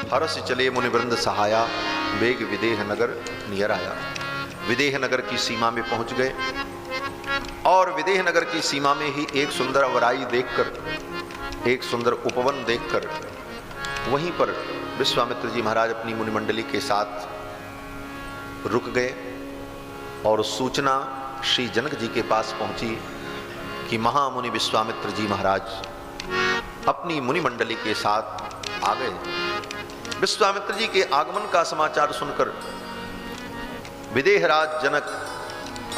हरस चले मुनिवृंद सहाया, वेग विदेह नगर नियर आया। विदेह नगर की सीमा में पहुंच गए और विदेह नगर की सीमा में ही एक सुंदर अवराई देखकर, एक सुंदर उपवन देखकर वहीं पर विश्वामित्र जी महाराज अपनी मुनिमंडली के साथ रुक गए और सूचना श्री जनक जी के पास पहुंची कि महामुनि विश्वामित्र जी महाराज अपनी मुनिमंडली के साथ आ गए। विश्वामित्र जी के आगमन का समाचार सुनकर विदेहराज जनक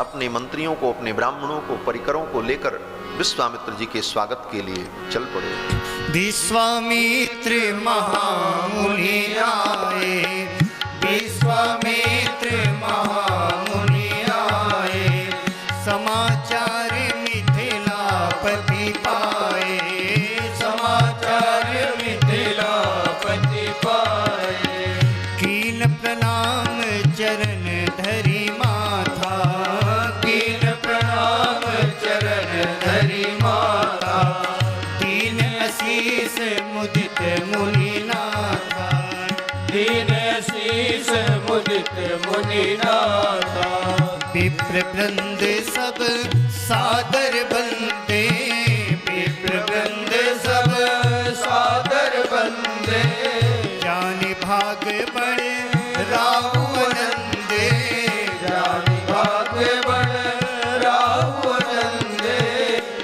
अपने मंत्रियों को, अपने ब्राह्मणों को, परिकरों को लेकर विश्वामित्र जी के स्वागत के लिए चल पड़े। विश्वामित्र महामुनि आए, विश्वामित्र महामुनि आए, समाचार मिथिलापति पाए, समाचार मिथिलापति पाए। कीन प्रणाम चरण धरि माथा, कीन प्रणाम चरण धरि माथा, दीन असीस मुदित मुनिनाथा, दीन असीस मुदित मुनिनाथा। विप्र वृंद सब सादर बंदे, विप्र वृंद सब सादर बंदे, जानि भाग बड़ राहु नंदे, जानि भाग बड़ राहु नंदे।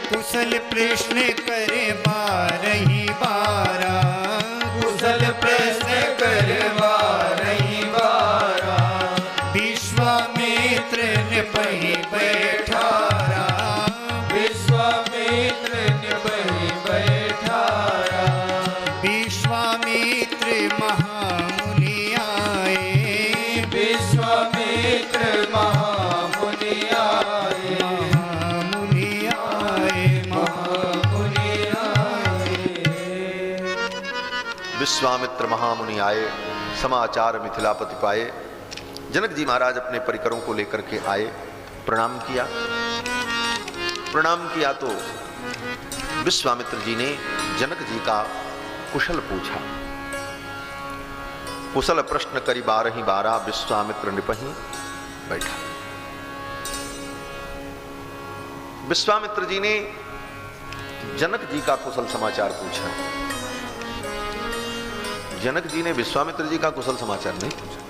कुशल प्रश्न करे बारही बारा, कुशल प्रश्न करे बारही बारा। विश्वामित्र ने बही बैठारा, विश्वामित्र ने बही बैठारा। विश्वामित्र महामुनि आए, विश्वामित्र महामुनि आए, महामुनि आए, महामुनि आए। विश्वामित्र महामुनि आए, समाचार मिथिलापति पाए। जनक जी महाराज अपने परिकरों को लेकर के आए, प्रणाम किया। प्रणाम किया तो विश्वामित्र जी ने जनक जी का कुशल पूछा। कुशल प्रश्न करी बारही बारा, विश्वामित्र निपहि बैठा। विश्वामित्र जी ने जनक जी का कुशल समाचार पूछा। जनक जी ने विश्वामित्र जी का कुशल समाचार नहीं पूछा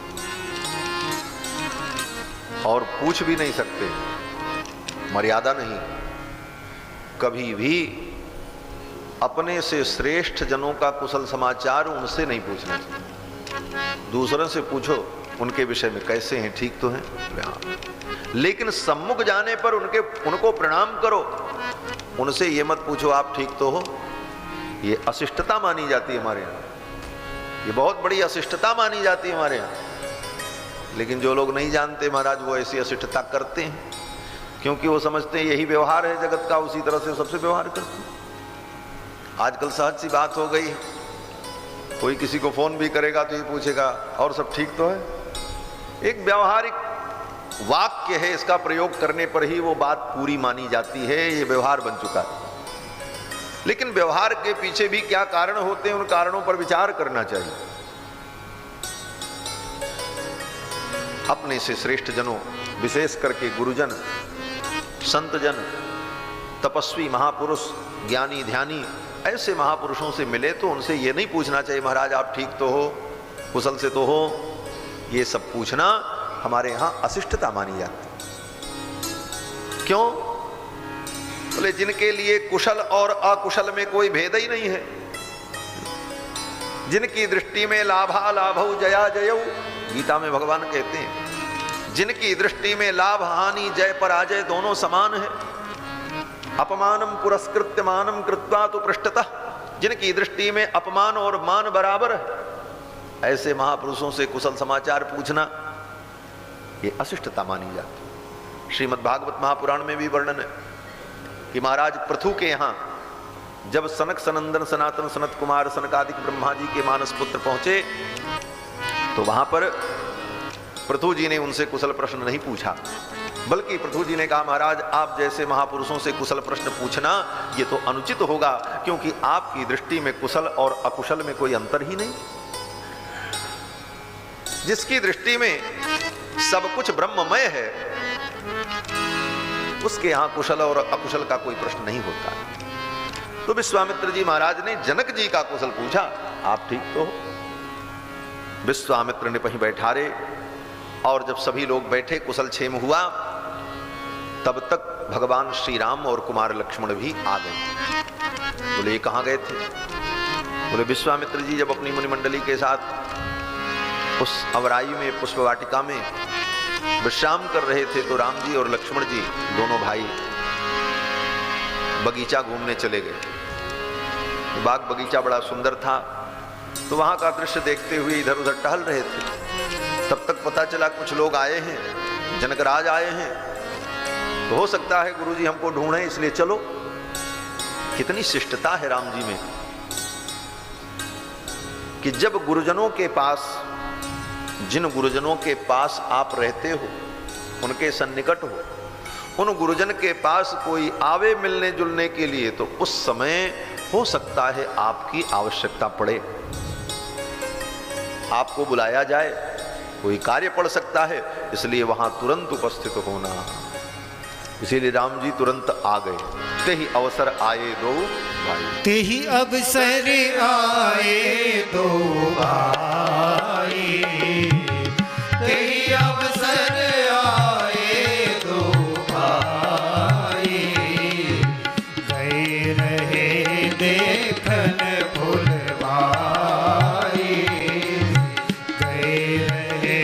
और पूछ भी नहीं सकते, मर्यादा नहीं। कभी भी अपने से श्रेष्ठ जनों का कुशल समाचार उनसे नहीं पूछना चाहिए। दूसरों से पूछो उनके विषय में, कैसे हैं, ठीक तो हैं, लेकिन सम्मुख जाने पर उनको प्रणाम करो। उनसे ये मत पूछो आप ठीक तो हो। ये अशिष्टता मानी जाती है हमारे यहाँ, ये बहुत बड़ी अशिष्टता मानी जाती है हमारे यहाँ। लेकिन जो लोग नहीं जानते महाराज, वो ऐसी अशिष्टता करते हैं क्योंकि वो समझते हैं यही व्यवहार है जगत का, उसी तरह से सबसे व्यवहार करते हैं। आजकल सहज सी बात हो गई, कोई किसी को फोन भी करेगा तो ये पूछेगा और सब ठीक तो है। एक व्यवहारिक वाक्य है, इसका प्रयोग करने पर ही वो बात पूरी मानी जाती है, ये व्यवहार बन चुका है। लेकिन व्यवहार के पीछे भी क्या कारण होते हैं, उन कारणों पर विचार करना चाहिए। अपने से श्रेष्ठ जनों, विशेष करके गुरुजन, संतजन, तपस्वी, महापुरुष, ज्ञानी, ध्यानी, ऐसे महापुरुषों से मिले तो उनसे ये नहीं पूछना चाहिए महाराज आप ठीक तो हो, कुशल से तो हो। ये सब पूछना हमारे यहाँ अशिष्टता मानी जाती। क्यों? बोले जिनके लिए कुशल और अकुशल में कोई भेद ही नहीं है, जिनकी दृष्टि में लाभा लाभौ जया जयौ, गीता में भगवान कहते हैं जिनकी दृष्टि में लाभ हानि, जय पराजय दोनों समान है। अपमानम पुरस्कृत्य मानम कृत्वा तो पृष्ठतः, जिनकी दृष्टि में अपमान और मान बराबर है, ऐसे महापुरुषों से कुशल समाचार पूछना ये अशिष्टता मानी जाती। श्रीमद् भागवत महापुराण में भी वर्णन है कि महाराज पृथु के यहाँ जब सनक सनंदन सनातन सनत कुमार सनकादिक ब्रह्मा जी के मानस पुत्र पहुंचे तो वहां पर पृथु जी ने उनसे कुशल प्रश्न नहीं पूछा, बल्कि पृथु जी ने कहा महाराज आप जैसे महापुरुषों से कुशल प्रश्न पूछना ये तो अनुचित होगा, क्योंकि आपकी दृष्टि में कुशल और अकुशल में कोई अंतर ही नहीं। जिसकी दृष्टि में सब कुछ ब्रह्ममय है, उसके यहां कुशल और अकुशल का कोई प्रश्न नहीं होता। तो विश्वामित्र जी महाराज ने जनक जी का कुशल पूछा, आप ठीक तो हो? विश्वामित्र ने वहीं बैठारे, और जब सभी लोग बैठे कुशल क्षेम हुआ, तब तक भगवान श्री राम और कुमार लक्ष्मण भी आ गए। बोले ये कहां गए थे? बोले विश्वामित्र जी जब अपनी मुनिमंडली के साथ उस अवराई में, पुष्प वाटिका में विश्राम कर रहे थे, तो राम जी और लक्ष्मण जी दोनों भाई बगीचा घूमने चले गए। बाग बगीचा बड़ा सुंदर था, तो वहां का दृश्य देखते हुए इधर उधर टहल रहे थे। तब तक पता चला कुछ लोग आए हैं, जनकराज आए हैं, तो हो सकता है गुरुजी हमको ढूंढे, इसलिए चलो। कितनी शिष्टता है राम जी में कि जब गुरुजनों के पास, जिन गुरुजनों के पास आप रहते हो, उनके सन्निकट हो, उन गुरुजन के पास कोई आवे मिलने जुलने के लिए, तो उस समय हो सकता है आपकी आवश्यकता पड़े, आपको बुलाया जाए, कोई कार्य पड़ सकता है, इसलिए वहां तुरंत उपस्थित होना। इसीलिए राम जी तुरंत आ गए। ते ही अवसर आए दो भाई, ते ही अवसर आए दो भाई, ते ही अवसर आए दो भाई, गए रहे देखन फुलवाई, गए रहे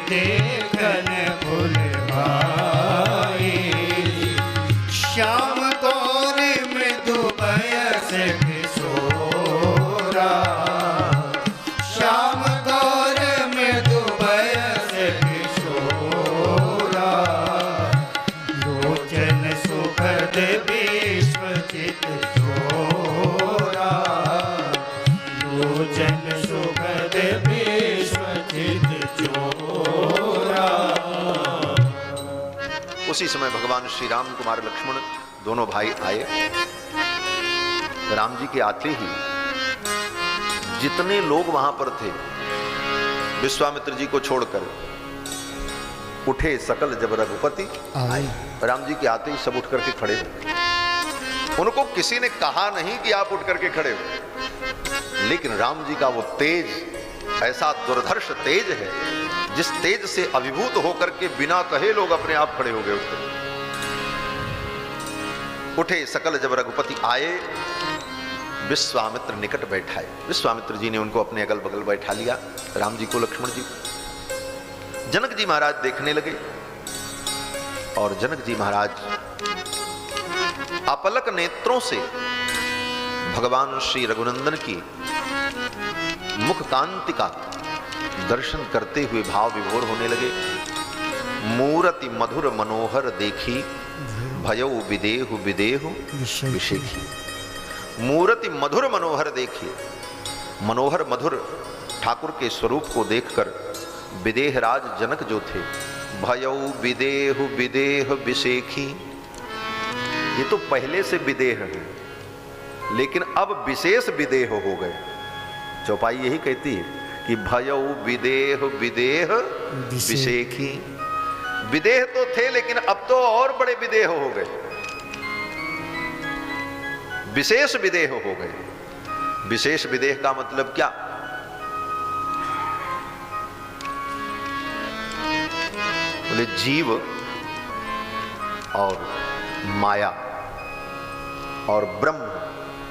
देखन फुलवाई, श्याम गौर मृदु बयस किशोरा, श्याम गौर मृदु बयस किशोरा, लोचन सुखद विश्वचित चोरा, लोचन सुखद विश्वचित चोरा। उसी समय भगवान श्री राम कुमार लक्ष्मण दोनों भाई आए। राम जी के आते ही जितने लोग वहां पर थे, विश्वामित्र जी को छोड़कर, उठे सकल जब रघुपति आए। राम जी के आते ही सब उठ करके खड़े हो। उनको किसी ने कहा नहीं कि आप उठ करके खड़े हो, लेकिन राम जी का वो तेज ऐसा दुर्धर्ष तेज है, जिस तेज से अभिभूत होकर के बिना कहे लोग अपने आप खड़े हो गए। उठे सकल जब रघुपति आए, विश्वामित्र निकट बैठाए। विश्वामित्र जी ने उनको अपने अगल बगल बैठा लिया, राम जी को, लक्ष्मण जी को। जनक जी महाराज देखने लगे, और जनक जी महाराज अपलक नेत्रों से भगवान श्री रघुनंदन की मुख कांति का दर्शन करते हुए भाव विभोर होने लगे। मूरति मधुर मनोहर देखी, भयौ विदेहु विदेहु विषेखी। मूरति मधुर मनोहर देखिए, मनोहर मधुर ठाकुर के स्वरूप को देखकर विदेहराज जनक जो थे, भयौ विदेहु विदेह विषेखी। ये तो पहले से विदेह है, लेकिन अब विशेष विदेह हो गए। चौपाई यही कहती है कि भयौ विदेह विदेह विषेखी। विदेह तो थे, लेकिन अब तो और बड़े विदेह हो गए, विशेष विदेह हो गए। विशेष विदेह का मतलब क्या? बोले जीव और माया और ब्रह्म,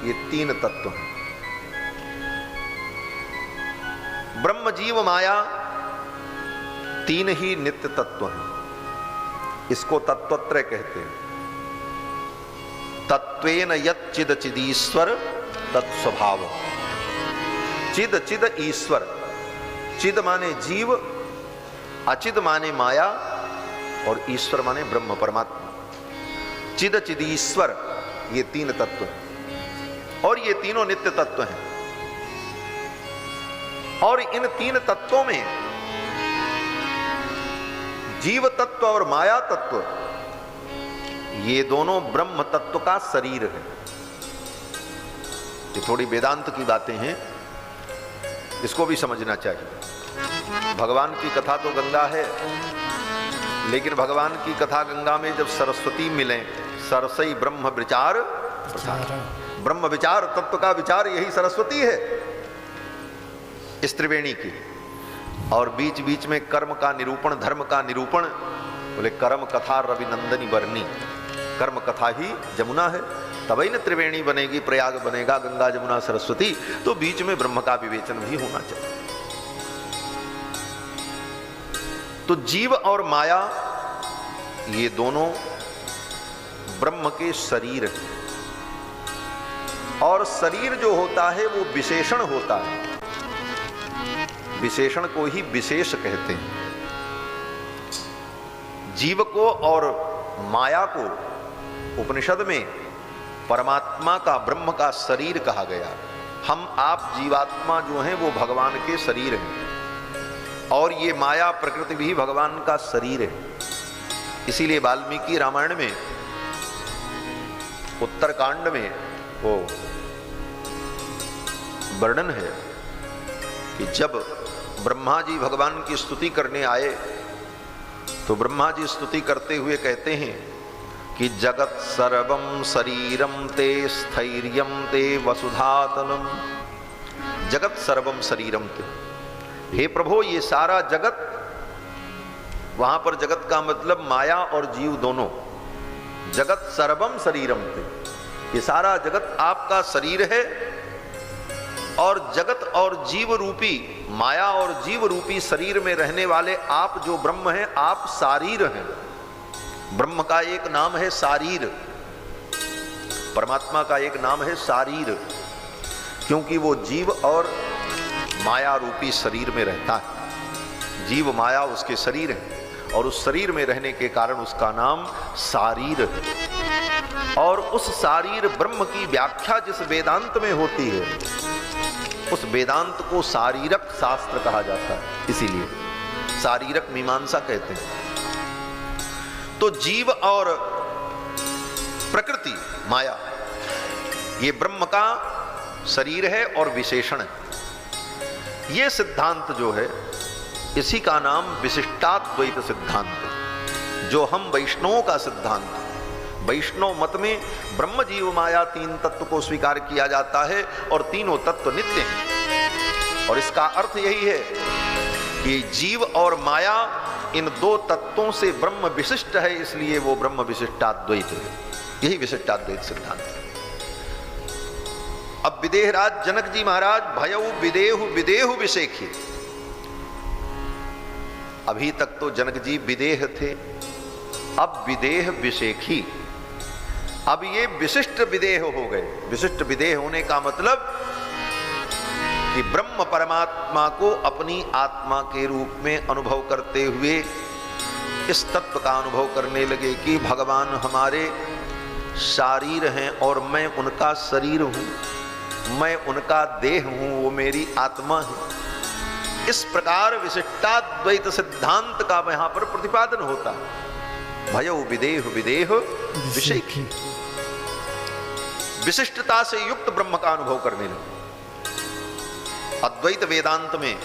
ये तीन तत्व हैं। ब्रह्म जीव माया तीन ही नित्य तत्व हैं। इसको तत्वत्रय कहते हैं। तत्वेन यत् चिद चिदीश्वर तत्स्वभाव। चिद चिद ईश्वर। चिद माने जीव, अचिद माने माया, और ईश्वर माने ब्रह्म परमात्मा। चिद चिदीश्वर, ये तीन तत्व हैं, और ये तीनों नित्य तत्व हैं। और इन तीन तत्वों में जीव तत्व और माया तत्व, ये दोनों ब्रह्म तत्व का शरीर है। ये थोड़ी वेदांत की बातें हैं। इसको भी समझना चाहिए। भगवान की कथा तो गंगा है, लेकिन भगवान की कथा गंगा में जब सरस्वती मिले, सरसई ब्रह्म विचार प्रसार, ब्रह्म विचार तत्व का विचार यही सरस्वती है इस त्रिवेणी की। और बीच बीच में कर्म का निरूपण, धर्म का निरूपण, बोले कर्म कथा रविनंदनी वर्णी, कर्म कथा ही जमुना है, तभी न त्रिवेणी बनेगी, प्रयाग बनेगा, गंगा जमुना सरस्वती। तो बीच में ब्रह्म का विवेचन भी होना चाहिए। तो जीव और माया ये दोनों ब्रह्म के शरीर हैं, और शरीर जो होता है वो विशेषण होता है, विशेषण को ही विशेष कहते हैं। जीव को और माया को उपनिषद में परमात्मा का, ब्रह्म का शरीर कहा गया। हम आप जीवात्मा जो हैं वो भगवान के शरीर हैं, और ये माया प्रकृति भी भगवान का शरीर है। इसीलिए वाल्मीकि रामायण में उत्तरकांड में वो वर्णन है कि जब ब्रह्मा जी भगवान की स्तुति करने आए तो ब्रह्मा जी स्तुति करते हुए कहते हैं कि जगत सर्वम शरीरम ते स्थैर्यम ते वसुधातलम, जगत सर्वम शरीरम ते, हे प्रभु ये सारा जगत, वहां पर जगत का मतलब माया और जीव दोनों, जगत सर्वम शरीरम ते, ये सारा जगत आपका शरीर है, और जगत और जीव रूपी, माया और जीव रूपी शरीर में रहने वाले आप जो ब्रह्म हैं, आप शारीर हैं। ब्रह्म का एक नाम है शारीर, परमात्मा का एक नाम है शारीर, क्योंकि वो जीव और माया रूपी शरीर में रहता है। जीव माया उसके शरीर है, और उस शरीर में रहने के कारण उसका नाम शारीर है। और उस शारीर ब्रह्म की व्याख्या जिस वेदांत में होती है, उस वेदांत को शारीरक शास्त्र कहा जाता है, इसीलिए शारीरक मीमांसा कहते हैं। तो जीव और प्रकृति माया ये ब्रह्म का शरीर है और विशेषण है। ये सिद्धांत जो है इसी का नाम विशिष्टाद्वैत सिद्धांत, जो हम वैष्णवों का सिद्धांत। वैष्णव मत में ब्रह्म जीव माया तीन तत्व को स्वीकार किया जाता है, और तीनों तत्व नित्य हैं। और इसका अर्थ यही है कि जीव और माया इन दो तत्वों से ब्रह्म विशिष्ट है, इसलिए वो ब्रह्म विशिष्टाद्वैत है। यही विशिष्टाद्वैत सिद्धांत है। अब विदेहराज जनक जी महाराज भयउ विदेहु विदेहु विशेखी, अभी तक तो जनक जी विदेह थे, अब विदेह विशेखी, अब ये विशिष्ट विदेह हो गए। विशिष्ट विदेह होने का मतलब कि ब्रह्म परमात्मा को अपनी आत्मा के रूप में अनुभव करते हुए इस तत्व का अनुभव करने लगे कि भगवान हमारे शारीर हैं और मैं उनका शरीर हूं, मैं उनका देह हूं, वो मेरी आत्मा है। इस प्रकार विशिष्टाद्वैत सिद्धांत का यहां पर प्रतिपादन होता है। भयउ विदेह विदेह विशेखी, विशिष्टता से युक्त ब्रह्म का अनुभव करने लगे। अद्वैत वेदांत में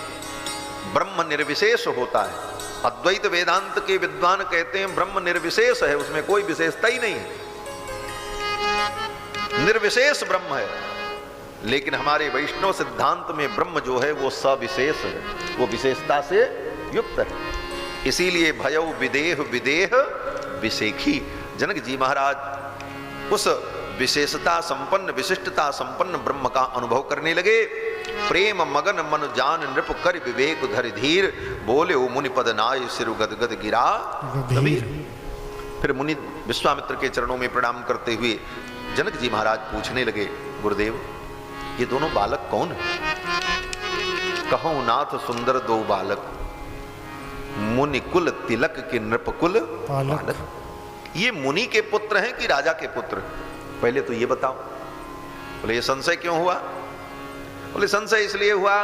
ब्रह्म निर्विशेष होता है। अद्वैत वेदांत के विद्वान कहते हैं ब्रह्म निर्विशेष है, उसमें कोई विशेषता ही नहीं है, निर्विशेष ब्रह्म है। लेकिन हमारे वैष्णव सिद्धांत में ब्रह्म जो है वो सविशेष है, वो विशेषता से युक्त है। इसीलिए भयउ विदेह विदेह विशेखी, जनक जी महाराज उस विशेषता संपन्न, विशिष्टता संपन्न ब्रह्म का अनुभव करने लगे। प्रेम मगन मन जान नृप कर विवेक धरि धीर, बोले ओ मुनि पद नाय सिर गदगद गिरा कबीर। फिर मुनि विश्वामित्र के चरणों में प्रणाम करते हुए जनक जी महाराज पूछने लगे, गुरुदेव ये दोनों बालक कौन है? कहूं नाथ सुंदर दो बालक, मुनि कुल तिलक के नृपकुल बालक। ये मुनि के पुत्र हैं कि राजा के पुत्र? पहले तो ये बताओ। बोले ये संशय क्यों हुआ? बोले संशय इसलिए हुआ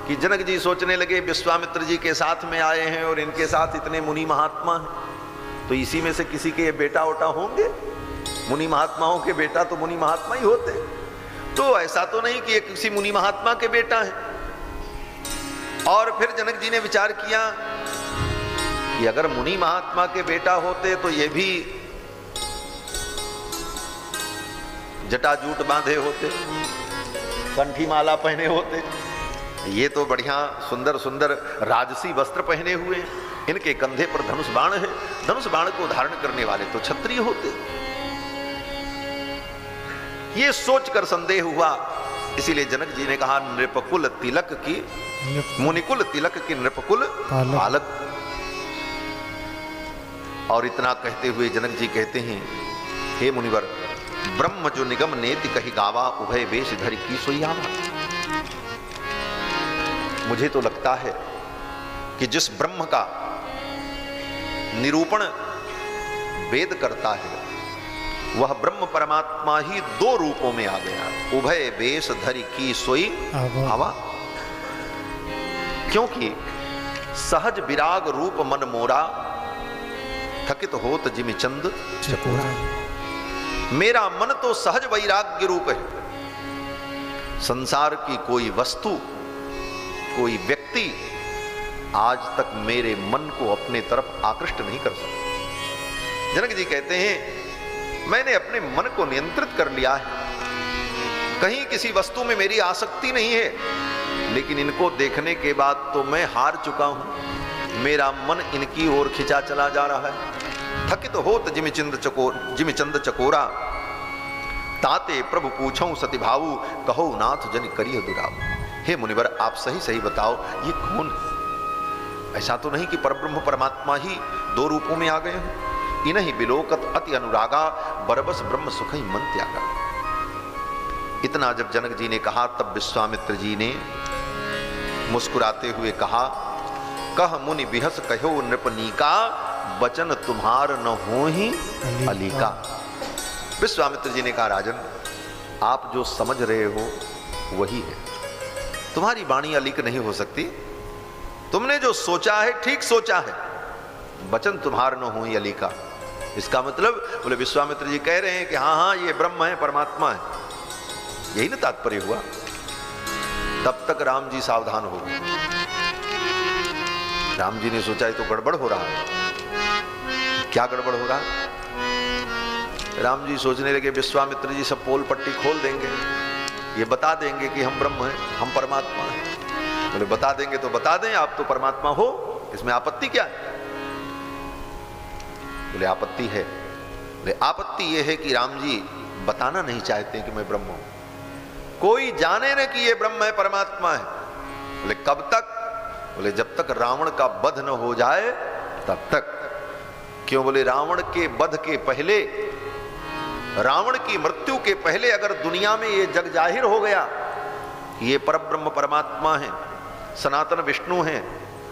कि जनक जी सोचने लगे विश्वामित्र जी के साथ में आए हैं और इनके साथ इतने मुनि महात्मा हैं, तो इसी में से किसी के बेटा वोटा होंगे। मुनि महात्माओं के बेटा तो मुनि महात्मा ही होते, तो ऐसा तो नहीं कि ये किसी मुनि महात्मा के बेटा है। और फिर जनक जी ने विचार किया कि अगर मुनि महात्मा के बेटा होते तो ये भी जटाजूट बांधे होते, कंठी माला पहने होते। ये तो बढ़िया सुंदर सुंदर राजसी वस्त्र पहने हुए, इनके कंधे पर धनुष बाण है, धनुष बाण को धारण करने वाले तो क्षत्रिय होते। ये सोचकर संदेह हुआ, इसीलिए जनक जी ने कहा नृपकुल तिलक की मुनिकुल तिलक की नृपकुल पालक। और इतना कहते हुए जनक जी कहते हैं, हे मुनिवर, ब्रह्म जो निगम नेति कही गावा, उभय वेश धरि की सोई आवा। मुझे तो लगता है कि जिस ब्रह्म का निरूपण वेद करता है वह ब्रह्म परमात्मा ही दो रूपों में आ गया, उभय वेश धरि की सोई आवा। क्योंकि सहज विराग रूप मन मोरा, थकित होत जिमि चंद चकोरा। मेरा मन तो सहज वैराग्य रूप है। संसार की कोई वस्तु, कोई व्यक्ति आज तक मेरे मन को अपने तरफ आकृष्ट नहीं कर सकता। जनक जी कहते हैं, मैंने अपने मन को नियंत्रित कर लिया है, कहीं किसी वस्तु में मेरी आसक्ति नहीं है, लेकिन इनको देखने के बाद तो मैं हार चुका हूं। मेरा मन इनकी ओर खिंचा चला जा रहा है। थकित होत जिमि चंद चकोरा, ताते प्रभु पूछऊं सति भाऊ, कहो नाथ जन करिय दुराऊ। हे मुनिवर, आप सही सही बताओ, ये कौन है? ऐसा तो नहीं कि परब्रह्म परमात्मा ही दो रूपों में आ गए हैं। इन्हीं बिलोकत अति अनुरागा, बरबस ब्रह्म सुखई मन त्यागा। इतना जब जनक जी ने कहा, तब विश्वामित्र जी ने मुस्कुराते हुए कहा, कह मुनि बिहस कहो नृपनीका, बचन तुम्हार न हो ही अलीका। विश्वामित्र जी ने कहा, राजन, आप जो समझ रहे हो वही है, तुम्हारी वाणी अलीक नहीं हो सकती। तुमने जो सोचा है ठीक सोचा है, बचन तुम्हार न हो ही अलीका। इसका मतलब बोले विश्वामित्र जी कह रहे हैं कि हाँ हाँ ये ब्रह्म है, परमात्मा है, यही ना तात्पर्य हुआ। तब तक राम जी सावधान हो गए। राम जी ने सोचा ये तो गड़बड़ हो रहा है। क्या गड़बड़ हो रहा है? राम जी सोचने लगे विश्वामित्र जी सब पोल पट्टी खोल देंगे, ये बता देंगे कि हम ब्रह्म हैं, हम परमात्मा हैं। बोले बता देंगे तो बता दें, आप तो परमात्मा हो, इसमें आपत्ति क्या है? बोले आपत्ति है। बोले आपत्ति यह है कि राम जी बताना नहीं चाहते कि मैं ब्रह्म हूं। कोई जाने न कि ये ब्रह्म है, परमात्मा है। बोले कब तक? बोले जब तक रावण का वध न हो जाए तब तक। क्यों? बोले रावण के वध के पहले, रावण की मृत्यु के पहले अगर दुनिया में ये जग जाहिर हो गया कि ये परब्रह्म परमात्मा है, सनातन विष्णु है,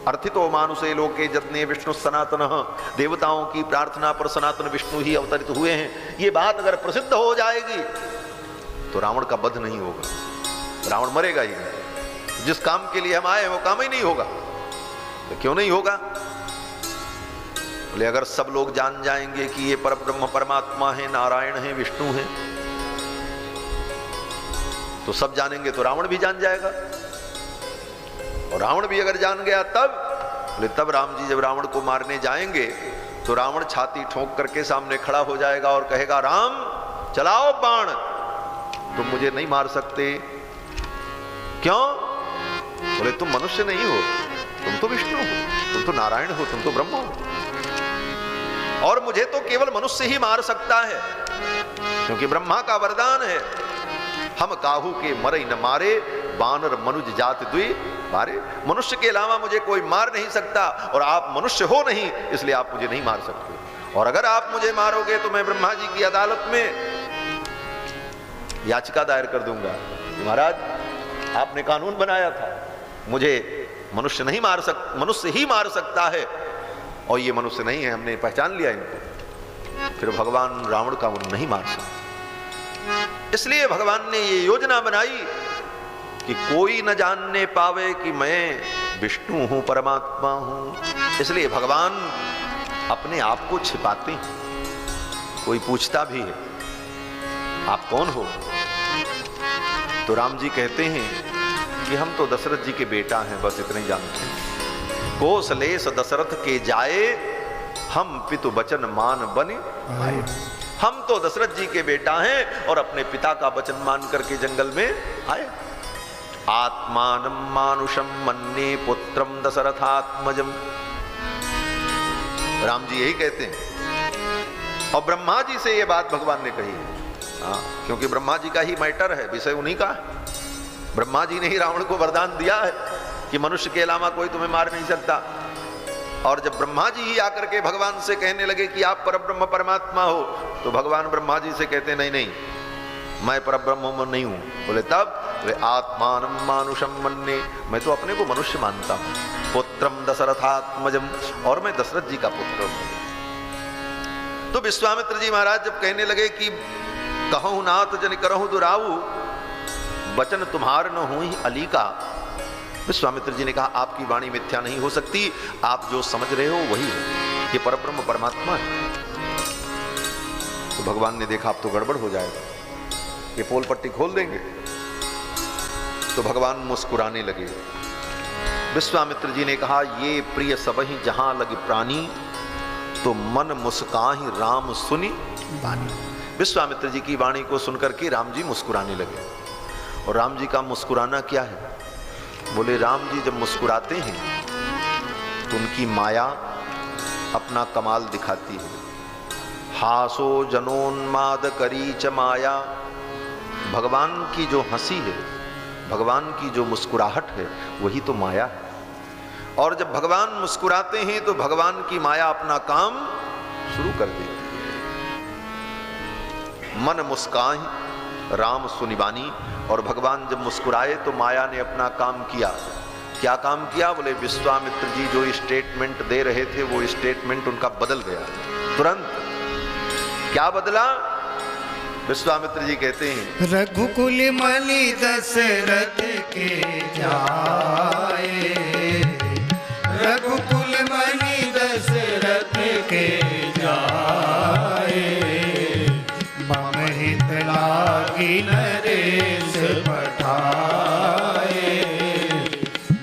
अर्थितो मानुषे लोके जतने विष्णु सनातन, देवताओं की प्रार्थना पर सनातन विष्णु ही अवतरित हुए हैं, ये बात अगर प्रसिद्ध हो जाएगी तो रावण का वध नहीं होगा, रावण मरेगा ही नहीं। जिस काम के लिए हम आए वो काम ही नहीं होगा। तो क्यों नहीं होगा? बोले अगर सब लोग जान जाएंगे कि ये परब्रह्म परमात्मा है, नारायण है, विष्णु है, तो सब जानेंगे तो रावण भी जान जाएगा। और रावण भी अगर जान गया तब, बोले तब राम जी जब रावण को मारने जाएंगे तो रावण छाती ठोक करके सामने खड़ा हो जाएगा और कहेगा, राम चलाओ बाण, तुम मुझे नहीं मार सकते। क्यों? बोले तुम मनुष्य नहीं हो, तुम तो विष्णु हो, तुम तो नारायण हो, तुम तो ब्रह्म हो, और मुझे तो केवल मनुष्य ही मार सकता है, क्योंकि ब्रह्मा का वरदान है, हम काहू के मरई न मारे, बानर मनुज जात दुई मारे। मनुष्य के अलावा मुझे कोई मार नहीं सकता, और आप मनुष्य हो नहीं, इसलिए आप मुझे नहीं मार सकते। और अगर आप मुझे मारोगे तो मैं ब्रह्मा जी की अदालत में याचिका दायर कर दूंगा कि महाराज आपने कानून बनाया था, मुझे मनुष्य नहीं मार सकता, मनुष्य ही मार सकता है, और ये मनुष्य नहीं है, हमने पहचान लिया इनको। फिर भगवान रावण का वो नहीं मार सकता। इसलिए भगवान ने ये योजना बनाई कि कोई न जानने पावे कि मैं विष्णु हूं, परमात्मा हूं। इसलिए भगवान अपने आप को छिपाते हैं। कोई पूछता भी है आप कौन हो, तो राम जी कहते हैं कि हम तो दशरथ जी के बेटा हैं, बस इतने ही जानते हैं। कोसलेस दशरथ के जाए, हम पितु वचन मान बने आए। हम तो दशरथ जी के बेटा हैं और अपने पिता का वचन मान करके जंगल में आए। आत्मानं मानुषम मन्ये पुत्रम दशरथात्मजम। राम जी यही कहते हैं और ब्रह्मा जी से ये बात भगवान ने कही है। हाँ, क्योंकि ब्रह्मा जी का ही मैटर है, विषय उन्हीं का है। ब्रह्मा जी ने ही रावण को वरदान दिया है कि मनुष्य के अलावा कोई तुम्हें मार नहीं सकता। और जब ब्रह्मा जी ही आकर के भगवान से कहने लगे कि आप परब्रह्म परमात्मा हो, तो भगवान ब्रह्मा जी से कहते नहीं नहीं, मैं परब्रह्म नहीं हूं। बोले तब? वे आत्मानं मानुषम मन्ये, मैं तो अपने को मनुष्य मानता हूं। पुत्रम दशरथात्मजम, और मैं दशरथ जी का पुत्र हूं। तो विश्वामित्र जी महाराज जब कहने लगे कि कहूं नाथ जन करहु दुराऊ, वचन तुम्हार न हुई अली का। विश्वामित्र जी ने कहा आपकी वाणी मिथ्या नहीं हो सकती, आप जो समझ रहे हो वही है, ये परब्रह्म परमात्मा है। तो भगवान ने देखा अब तो गड़बड़ हो जाएगा, ये पोल पट्टी खोल देंगे। तो भगवान मुस्कुराने लगे। विश्वामित्र जी ने कहा ये प्रिय सबहि जहां लगी प्राणी, तो मन मुस्काहि राम सुनि बानी। विश्वामित्र जी की वाणी को सुनकर के राम जी मुस्कुराने लगे। और राम जी का मुस्कुराना क्या है? बोले राम जी जब मुस्कुराते हैं तो उनकी माया अपना कमाल दिखाती है। हासो जनोन्माद करी च माया। भगवान की जो हंसी है, भगवान की जो मुस्कुराहट है, वही तो माया है। और जब भगवान मुस्कुराते हैं तो भगवान की माया अपना काम शुरू कर देती है। मन मुस्काहि राम सुनिबानी। और भगवान जब मुस्कुराए तो माया ने अपना काम किया। क्या काम किया? बोले विश्वामित्र जी जो स्टेटमेंट दे रहे थे वो स्टेटमेंट उनका बदल गया तुरंत। क्या बदला? विश्वामित्र जी कहते हैं रघुकुल मणि दशरथ के जाए, रघुकुल मणि दशरथ के जाए, मम हित लागी नरेश पठाए,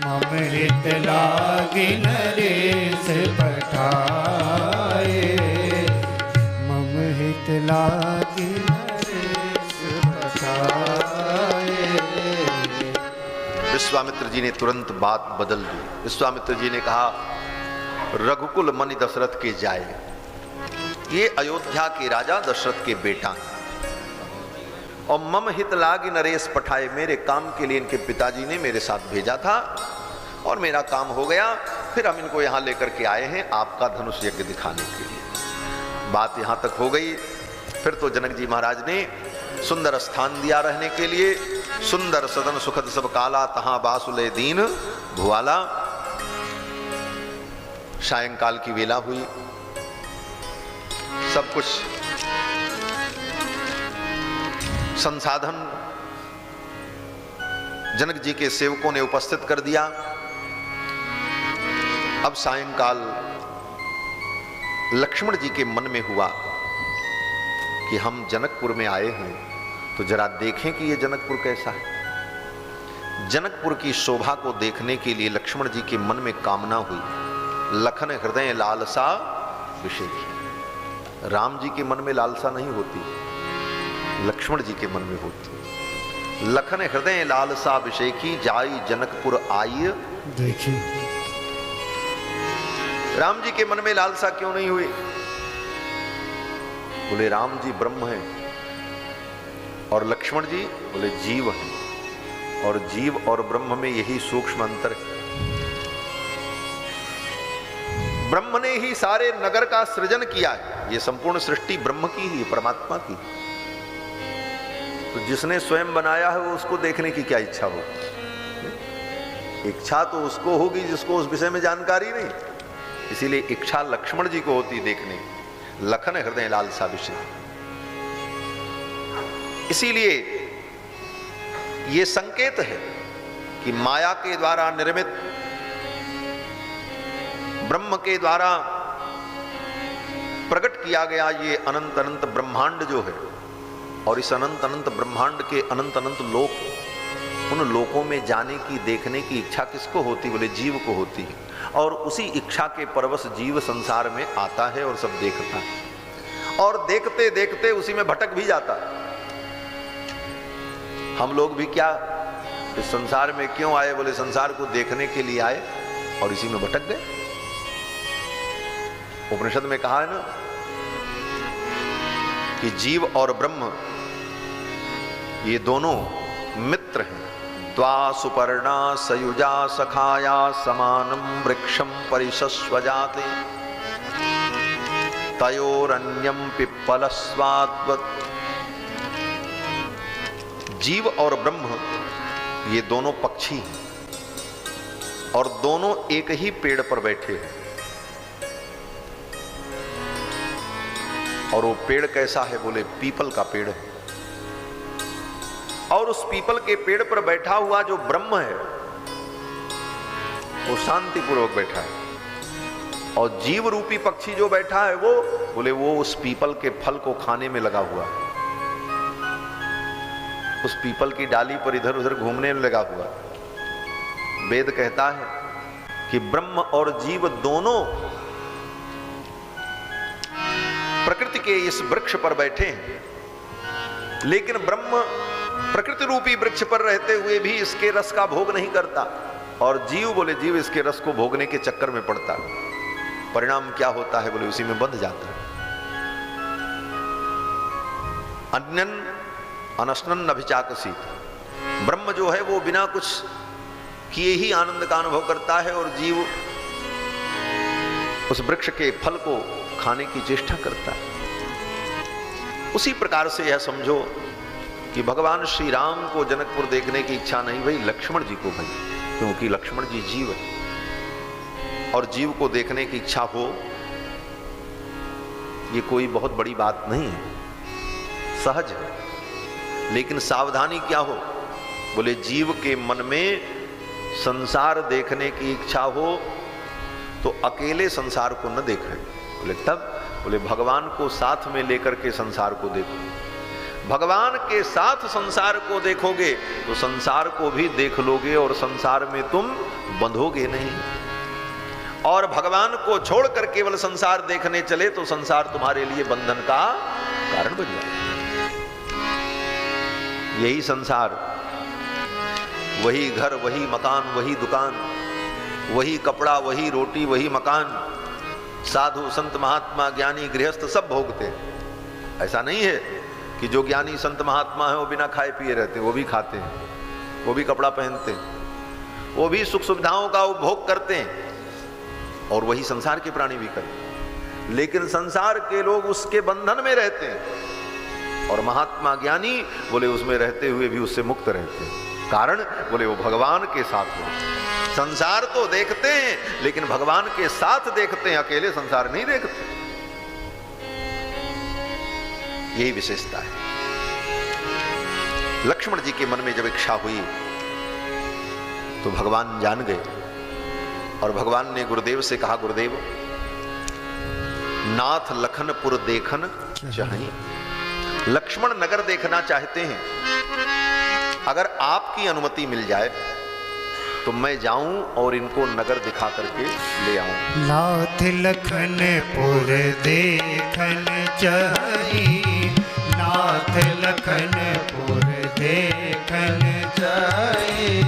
मम हित लागी नरेश पठाए, मम हित लागी विश्वामित्र जी ने तुरंत बात बदल दी। विश्वामित्र जी ने कहा रघुकुल मणि दशरथ के जाए, ये अयोध्या के राजा दशरथ के बेटा हैं। और मम हित लागी नरेश पठाए, मेरे काम के लिए इनके पिताजी ने मेरे साथ भेजा था और मेरा काम हो गया। फिर हम इनको यहाँ लेकर के आए हैं आपका धनुष यज्ञ दिखाने के लिए। बात यहाँ तक हो गई। फिर तो जनक जी महाराज ने सुंदर स्थान दिया रहने के लिए। सुंदर सदन सुखद सब काला, तहां बासुले दीन भुआला। सायंकाल की वेला हुई, सब कुछ संसाधन जनक जी के सेवकों ने उपस्थित कर दिया। अब सायंकाल लक्ष्मण जी के मन में हुआ कि हम जनकपुर में आए हैं तो जरा देखें कि ये जनकपुर कैसा है। जनकपुर की शोभा को देखने के लिए लक्ष्मण जी के मन में कामना हुई। लखन हृदय लालसा विषेखी। राम जी के मन में लालसा नहीं होती, लक्ष्मण जी के मन में होती। लखन हृदय लालसा विषेखी, जाई जनकपुर आई देखी। राम जी के मन में लालसा क्यों नहीं हुई? बोले राम जी ब्रह्म हैं और लक्ष्मण जी बोले जीव हैं, और जीव और ब्रह्म में यही सूक्ष्म अंतर है। ब्रह्म ने ही सारे नगर का सृजन किया है, ये संपूर्ण सृष्टि ब्रह्म की ही, परमात्मा की। तो जिसने स्वयं बनाया है वो उसको देखने की क्या इच्छा हो? इच्छा तो उसको होगी जिसको उस विषय में जानकारी नहीं। इसीलिए इच्छा लक्ष्मण जी को होती देखने की। लखन हृदय लालसा विषय। इसीलिए यह संकेत है कि माया के द्वारा निर्मित, ब्रह्म के द्वारा प्रकट किया गया ये अनंत अनंत ब्रह्मांड जो है, और इस अनंत अनंत ब्रह्मांड के अनंत अनंत लोक, उन लोकों में जाने की, देखने की इच्छा किसको होती? बोले जीव को होती है। और उसी इच्छा के परवश जीव संसार में आता है और सब देखता है, और देखते देखते उसी में भटक भी जाता है। हम लोग भी क्या इस संसार में क्यों आए? बोले संसार को देखने के लिए आए और इसी में भटक गए। उपनिषद में कहा है ना कि जीव और ब्रह्म ये दोनों मित्र हैं। द्वा सुपर्णा सयुजा सखाया समानम वृक्षम परिशस्वजाते तयोरन्यम पिप्पलस्वाद्वत्। जीव और ब्रह्म ये दोनों पक्षी हैं और दोनों एक ही पेड़ पर बैठे हैं। और वो पेड़ कैसा है? बोले पीपल का पेड़ है। और उस पीपल के पेड़ पर बैठा हुआ जो ब्रह्म है वो शांतिपूर्वक बैठा है, और जीव रूपी पक्षी जो बैठा है वो बोले वो उस पीपल के फल को खाने में लगा हुआ है, उस पीपल की डाली पर इधर उधर घूमने में लगा हुआ। वेद कहता है कि ब्रह्म और जीव दोनों प्रकृति के इस वृक्ष पर बैठे हैं, लेकिन ब्रह्म प्रकृति रूपी वृक्ष पर रहते हुए भी इसके रस का भोग नहीं करता, और जीव बोले जीव इसके रस को भोगने के चक्कर में पड़ता। परिणाम क्या होता है? बोले उसी में बंध जाता है। अन्यन अनशनन अभिचाकसीत। ब्रह्म जो है वो बिना कुछ किए ही आनंद का अनुभव करता है, और जीव उस वृक्ष के फल को खाने की चेष्टा करता है। उसी प्रकार से यह समझो कि भगवान श्री राम को जनकपुर देखने की इच्छा नहीं भई, लक्ष्मण जी को भई, क्योंकि लक्ष्मण जी जीव है, और जीव को देखने की इच्छा हो ये कोई बहुत बड़ी बात नहीं है, सहज है। लेकिन सावधानी क्या हो? बोले जीव के मन में संसार देखने की इच्छा हो तो अकेले संसार को न देखें। बोले तब? बोले भगवान को साथ में लेकर के संसार को देखो। भगवान के साथ संसार को देखोगे तो संसार को भी देख लोगे और संसार में तुम बंधोगे नहीं। और भगवान को छोड़कर केवल संसार देखने चले तो संसार तुम्हारे लिए बंधन का कारण बन जाए। यही संसार, वही घर, वही मकान, वही दुकान, वही कपड़ा, वही रोटी, वही मकान, साधु संत महात्मा ज्ञानी गृहस्थ सब भोगते हैं। ऐसा नहीं है कि जो ज्ञानी संत महात्मा है वो बिना खाए पिए रहते हैं, वो भी खाते हैं, वो भी कपड़ा पहनते हैं, वो भी सुख सुविधाओं का उपभोग करते हैं, और वही संसार के प्राणी भी करते हैं। लेकिन संसार के लोग उसके बंधन में रहते हैं, और महात्मा ज्ञानी बोले उसमें रहते हुए भी उससे मुक्त रहते हैं। कारण बोले वो भगवान के साथ हो। संसार तो देखते हैं लेकिन भगवान के साथ देखते हैं, अकेले संसार नहीं देखते। यही विशेषता है। लक्ष्मण जी के मन में जब इच्छा हुई तो भगवान जान गए, और भगवान ने गुरुदेव से कहा, गुरुदेव नाथ लखनपुर देखन चाहिए। लक्ष्मण नगर देखना चाहते हैं, अगर आपकी अनुमति मिल जाए तो मैं जाऊं और इनको नगर दिखा करके ले आऊं। नाथ लखनपुर देखन चाहिए, नाथ लखनपुर देखन चाहिए।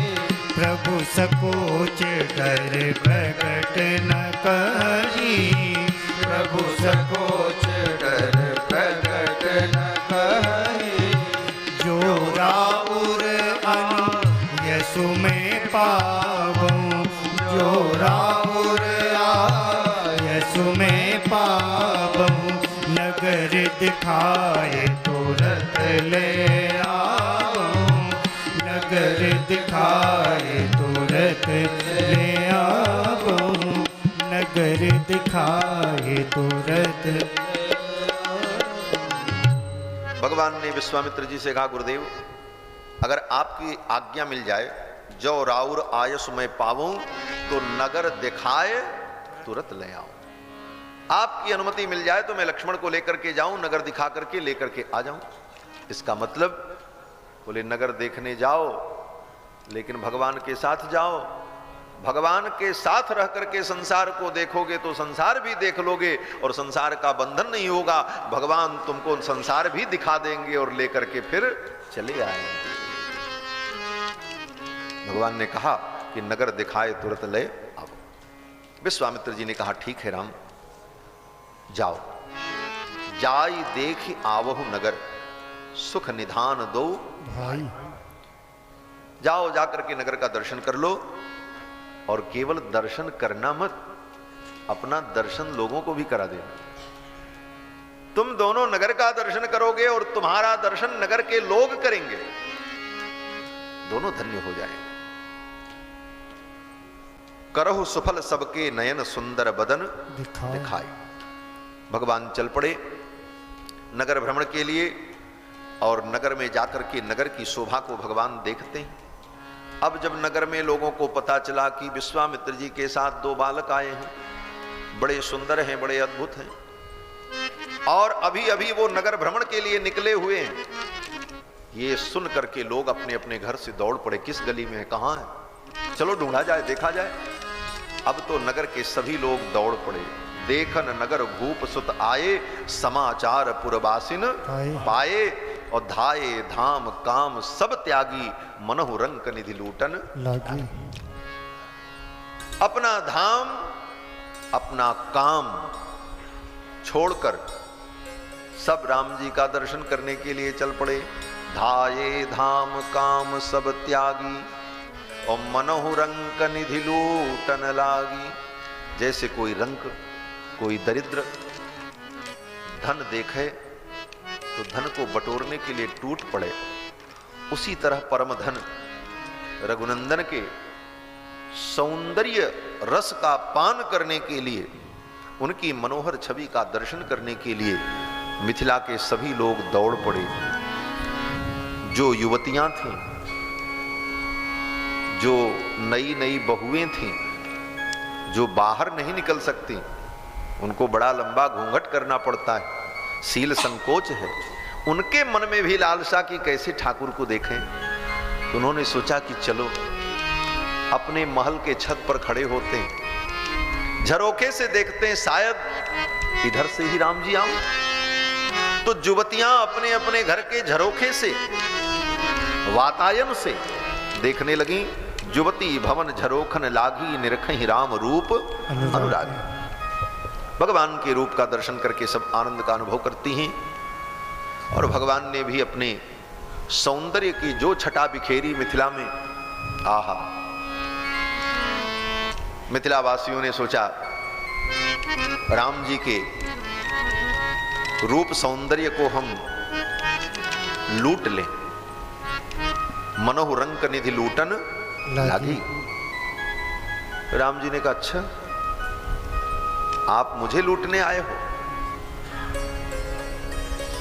प्रभु सकोच डर प्रगट न करी, प्रभु सकोच डर प्रगट न करी। जो राउर यशु में पावूं, जो राउर यशु में पावूं। नगर दिखाए तुरत ले आऊं, नगर दिखाए तुरत ले आऊं, नगर दिखाए तुरत। भगवान ने विश्वामित्र जी से कहा, गुरुदेव अगर आपकी आज्ञा मिल जाए, जो राउर आयस में पाऊं तो नगर दिखाए तुरंत ले आऊं। आपकी अनुमति मिल जाए तो मैं लक्ष्मण को लेकर के जाऊं, नगर दिखा करके लेकर के आ जाऊं। इसका मतलब बोले नगर देखने जाओ लेकिन भगवान के साथ जाओ, भगवान के साथ रह करके संसार को देखोगे तो संसार भी देख लोगे और संसार का बंधन नहीं होगा। भगवान तुमको संसार भी दिखा देंगे और लेकर के फिर चले आएंगे। भगवान ने कहा कि नगर दिखाए तुरंत ले आओ। विश्वामित्र जी ने कहा ठीक है राम, जाओ। जाई देख आवहु नगर, सुख निधान दो भाई। जाओ, जाकर के नगर का दर्शन कर लो, और केवल दर्शन करना मत, अपना दर्शन लोगों को भी करा देना। तुम दोनों नगर का दर्शन करोगे और तुम्हारा दर्शन नगर के लोग करेंगे, दोनों धन्य हो जाएंगे। करहु सुफल सबके नयन, सुंदर बदन दिखाए। भगवान चल पड़े नगर भ्रमण के लिए, और नगर में जाकर के नगर की शोभा को भगवान देखते हैं। अब जब नगर में लोगों को पता चला कि विश्वामित्र जी के साथ 2 बालक आए हैं, बड़े सुंदर हैं, बड़े अद्भुत हैं, और अभी अभी वो नगर भ्रमण के लिए निकले हुए हैं, ये सुन करके लोग अपने अपने घर से दौड़ पड़े। किस गली में है, कहां है, चलो ढूंढा जाए, देखा जाए। अब तो नगर के सभी लोग दौड़ पड़े। देखन नगर भूप सुत आए, समाचार पुरवासिन पाए, और धाये धाम काम सब त्यागी, मनहु रंक निधि लूटन लागी। अपना धाम अपना काम छोड़कर सब राम जी का दर्शन करने के लिए चल पड़े। धाये धाम काम सब त्यागी, और मनहु रंक निधि लूटन लागी। जैसे कोई रंक, कोई दरिद्र धन देखे तो धन को बटोरने के लिए टूट पड़े, उसी तरह परम धन रघुनंदन के सौंदर्य रस का पान करने के लिए, उनकी मनोहर छवि का दर्शन करने के लिए मिथिला के सभी लोग दौड़ पड़े। जो युवतियां थीं, जो नई नई बहुएं थीं, जो बाहर नहीं निकल सकती, उनको बड़ा लंबा घूंघट करना पड़ता है, शील संकोच है, उनके मन में भी लालसा कि कैसे ठाकुर को देखें। तो उन्होंने सोचा कि चलो अपने महल के छत पर खड़े होते हैं, झरोखे से देखते हैं, शायद इधर से ही राम जी आऊं। तो युवतियां अपने अपने घर के झरोखे से, वातायन से देखने लगी। युवती भवन झरोखन लागी, निरखहि राम रूप अनुरागी। भगवान के रूप का दर्शन करके सब आनंद का अनुभव करती हैं, और भगवान ने भी अपने सौंदर्य की जो छटा बिखेरी मिथिला में, आहा। मिथिला वासियों ने सोचा राम जी के रूप सौंदर्य को हम लूट लें। मनोहु रंक निधि लूटन लागी। राम जी ने कहा अच्छा, आप मुझे लूटने आए हो,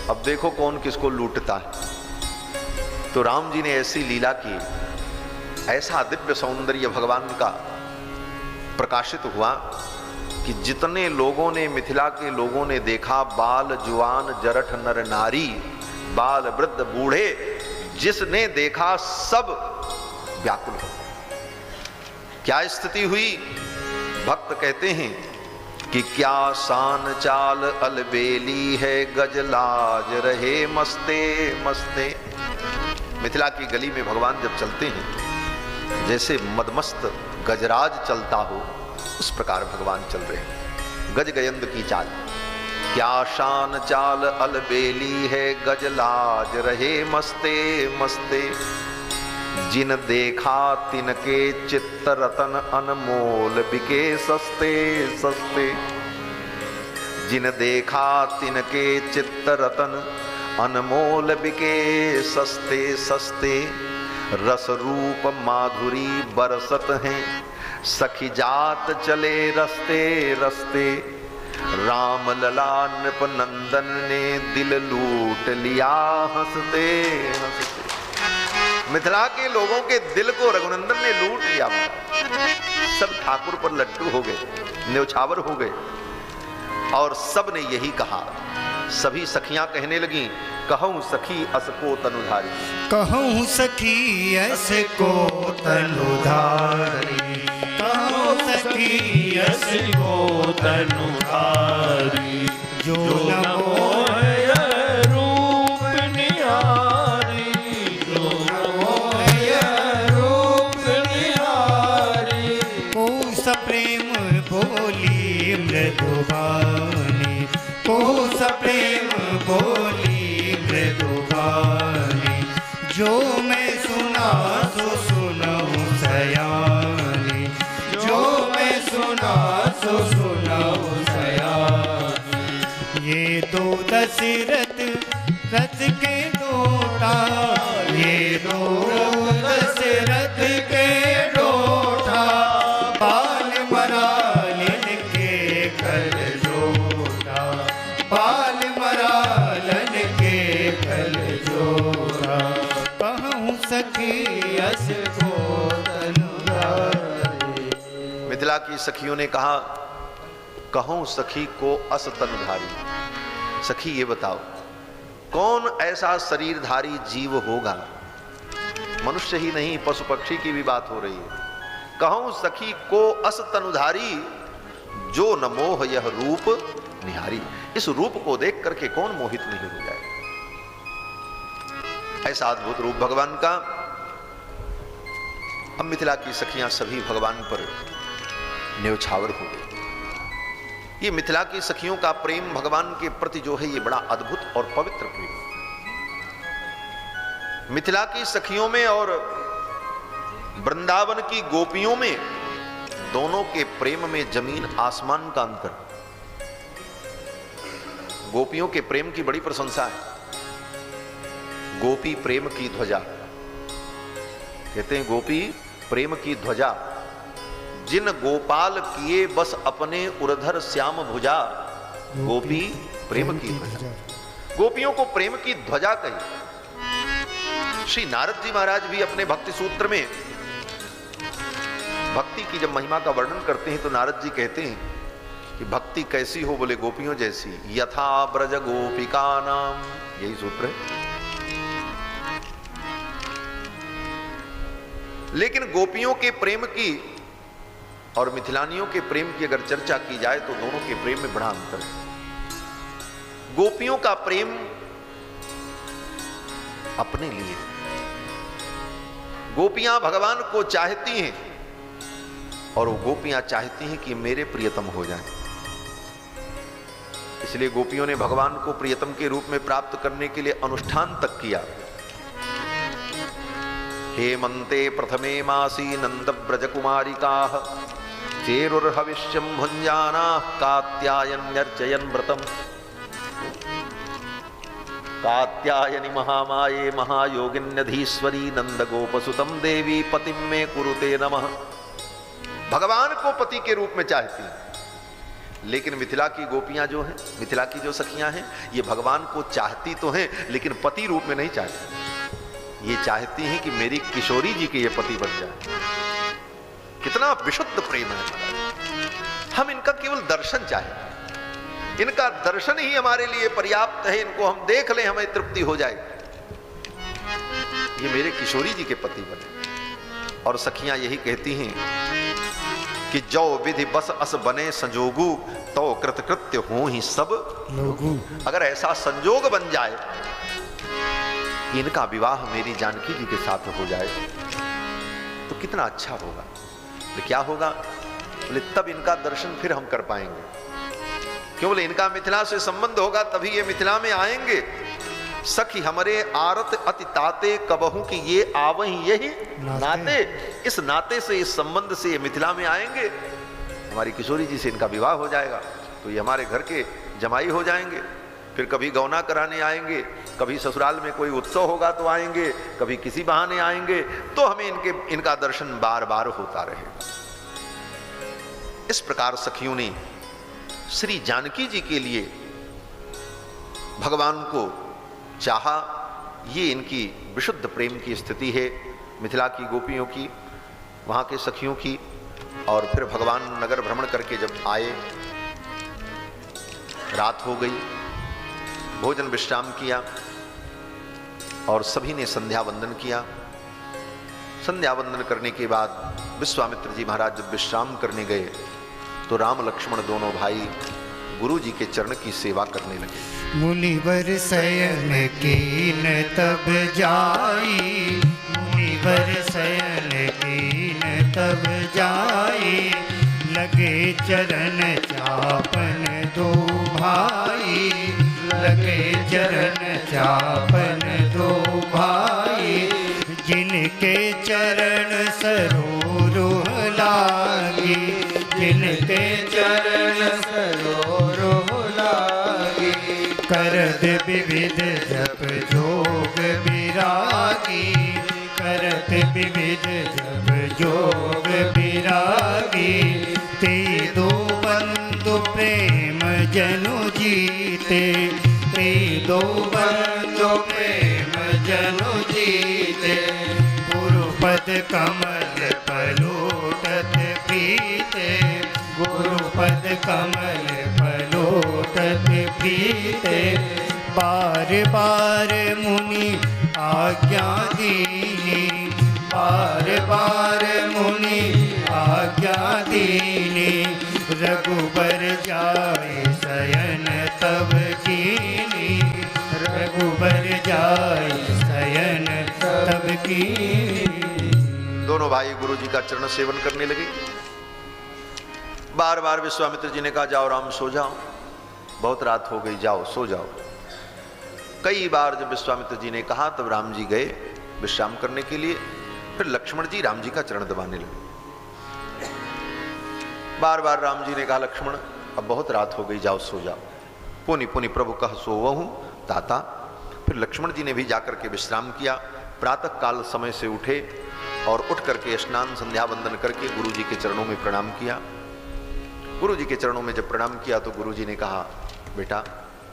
अब देखो कौन किसको लूटता है। तो राम जी ने ऐसी लीला की, ऐसा दिव्य सौंदर्य भगवान का प्रकाशित हुआ कि जितने लोगों ने, मिथिला के लोगों ने देखा, बाल जुआन जरठ नर नारी, बाल वृद्ध बूढ़े, जिसने देखा सब व्याकुल हो। क्या स्थिति हुई? भक्त कहते हैं कि क्या शान चाल अलबेली है, गजलाज रहे मस्ते मस्ते। मिथिला की गली में भगवान जब चलते हैं, जैसे मदमस्त गजराज चलता हो, उस प्रकार भगवान चल रहे हैं, गज गयंद की चाल। क्या शान चाल अलबेली है, गजलाज रहे मस्ते मस्ते। जिन देखा तिनके चित्त रतन, अनमोल बिके सस्ते सस्ते। जिन देखा तिनके चित्त रतन, अनमोल बिके सस्ते सस्ते। रस रूप माधुरी बरसत हैं, सखी जात चले रस्ते रस्ते। राम लला नृप नंदन ने दिल लूट लिया हंसते हंसते। मिथिला के लोगों के दिल को रघुनंदन ने लूट लिया। सब ठाकुर पर लट्टू हो गए, न्यौछावर हो गए, और सब ने यही कहा। सभी सखियां कहने लगी, कहूँ सखी अस को तनुधारी। कहूँ सखी अस को तनुधारी, कहूँ सखी अस को तनुधारी, जो न मोह रूप निहारी, जो न मोह रूप निहारी। को सप्रेम बोली मृदुवानी, को सप्रेम बोली मृदुवानी, जो मैं सुना सो सुनाऊं सयानी, जो मैं सुना सो सुनाऊं सयानी। ये दो दशरथ रथ के डोटा, ये दो दशरथ के डोटा, बाल मरालन के कल जोड़ा, बाल मरालन के कल जोड़ा। कहूँ सखी अस को तनुधारी। मिथिला की सखियों ने कहा, कहूँ सखी को अस तनुधारी। सखी ये बताओ, कौन ऐसा शरीरधारी जीव होगा, मनुष्य ही नहीं पशु पक्षी की भी बात हो रही है। कहूँ सखी को अस तनुधारी, जो न मोह यह रूप निहारी। इस रूप को देख करके कौन मोहित नहीं हो जाए। ऐसा अद्भुत रूप भगवान का। अब मिथिला की सखियां सभी भगवान पर न्यौछावर हो गई। ये मिथिला की सखियों का प्रेम भगवान के प्रति जो है, ये बड़ा अद्भुत और पवित्र प्रेम। मिथिला की सखियों में और वृंदावन की गोपियों में, दोनों के प्रेम में जमीन आसमान का अंतर। गोपियों के प्रेम की बड़ी प्रशंसा है। गोपी प्रेम की ध्वजा, कहते हैं गोपी प्रेम की ध्वजा, जिन गोपाल किए बस अपने उर्धर श्याम भुजा, गोपी प्रेम की ध्वजा। गोपियों को प्रेम की ध्वजा कही। श्री नारद जी महाराज भी अपने भक्ति सूत्र में भक्ति की जब महिमा का वर्णन करते हैं तो नारद जी कहते हैं कि भक्ति कैसी हो, बोले गोपियों जैसी, यथा ब्रज गोपिका नाम, यही सूत्र है। लेकिन गोपियों के प्रेम की और मिथिलानियों के प्रेम की अगर चर्चा की जाए तो दोनों के प्रेम में बड़ा अंतर है। गोपियों का प्रेम अपने लिए, गोपियां भगवान को चाहती हैं और वो गोपियां चाहती हैं कि मेरे प्रियतम हो जाएं। इसलिए गोपियों ने भगवान को प्रियतम के रूप में प्राप्त करने के लिए अनुष्ठान तक किया। हेमंते प्रथमे मासी नंद ब्रज कुमारिका, चेरुर्हविष्यं भुञ्जाना कात्यायन्यर्चयन् व्रतम्। कात्यायनि महामाये महायोगिन्यधीश्वरी नंद गोपसुतम देवी पतिम में कुरुते नमः। भगवान को पति के रूप में चाहती हैं। लेकिन मिथिला की गोपियां जो हैं, मिथिला की जो सखियां हैं, ये भगवान को चाहती तो हैं लेकिन पति रूप में नहीं चाहती। ये चाहती हैं कि मेरी किशोरी जी के ये पति बन जाए। कितना विशुद्ध प्रेम है। हम इनका केवल दर्शन चाहें, इनका दर्शन ही हमारे लिए पर्याप्त है। इनको हम देख लें, हमें तृप्ति हो जाए, ये मेरे किशोरी जी के पति बने। और सखियां यही कहती हैं कि जो विधि बस अस बने संजोगु, तो कृतकृत्य हो ही सब लोगु। अगर ऐसा संजोग बन जाए, इनका विवाह मेरी जानकी जी के साथ हो जाए तो कितना अच्छा होगा। तो क्या होगा, बोले तब इनका दर्शन फिर हम कर पाएंगे। क्यों, बोले इनका मिथिला से संबंध होगा तभी ये मिथिला में आएंगे। सखी हमारे आरत अति ताते कबहू कि ये आवही यही नाते। इस नाते से, इस संबंध से ये मिथिला में आएंगे। हमारी किशोरी जी से इनका विवाह हो जाएगा तो ये हमारे घर के जमाई हो जाएंगे। फिर कभी गौना कराने आएंगे, कभी ससुराल में कोई उत्सव होगा तो आएंगे, कभी किसी बहाने आएंगे, तो हमें इनका दर्शन बार बार होता रहेगा। इस प्रकार सखियों ने श्री जानकी जी के लिए भगवान को चाहा। ये इनकी विशुद्ध प्रेम की स्थिति है, मिथिला की गोपियों की, वहाँ के सखियों की। और फिर भगवान नगर भ्रमण करके जब आए, रात हो गई, भोजन विश्राम किया, और सभी ने संध्या वंदन किया। संध्या वंदन करने के बाद विश्वामित्र जी महाराज जब विश्राम करने गए तो राम लक्ष्मण दोनों भाई गुरु जी के चरण की सेवा करने लगे। मुनिवर शयन कीन तब जाई, मुनिवर शयन कीन तब जाई, लगे चरण चापन दो भाई, लगे चरण चापन दो भाई, जिनके चरण सरोरुह लागी, जिनके चरण सरोरुह लागी, करत विविध जप जोग विरागी, करत विविध जप जोग विरागी, ते दो बंधु प्रेम जनु जीते, ते दो बंधु प्रेम जनु जीते, गुरुपद कमल पलोटत प्रीते, गुरुपद कमल पलोटत प्रीते, बार बार मुनि आज्ञा दीनी, बार बार मुनि आज्ञा दीनी, रघुबर जाय शयन तब कीनी, रघुबर जाय शयन तब कीनी। दोनों भाई गुरु जी का चरण सेवन करने लगे। बार बार विश्वामित्र जी ने कहा जाओ राम सो जाओ, बहुत रात हो गई, जाओ सो जाओ। कई बार जब विश्वामित्र जी ने कहा तब राम जी गए विश्राम करने के लिए। फिर लक्ष्मण जी राम जी का चरण दबाने लगे। बार बार राम जी ने कहा लक्ष्मण अब बहुत रात हो गई, जाओ सो जाओ। पुनि पुनि प्रभु कह सोवहूं ताता। फिर लक्ष्मण जी ने भी जाकर के विश्राम किया। प्रातः काल समय से उठे और उठ करके स्नान संध्या वंदन करके गुरु जी के चरणों में प्रणाम किया। गुरु जी के चरणों में जब प्रणाम किया तो गुरु जी ने कहा बेटा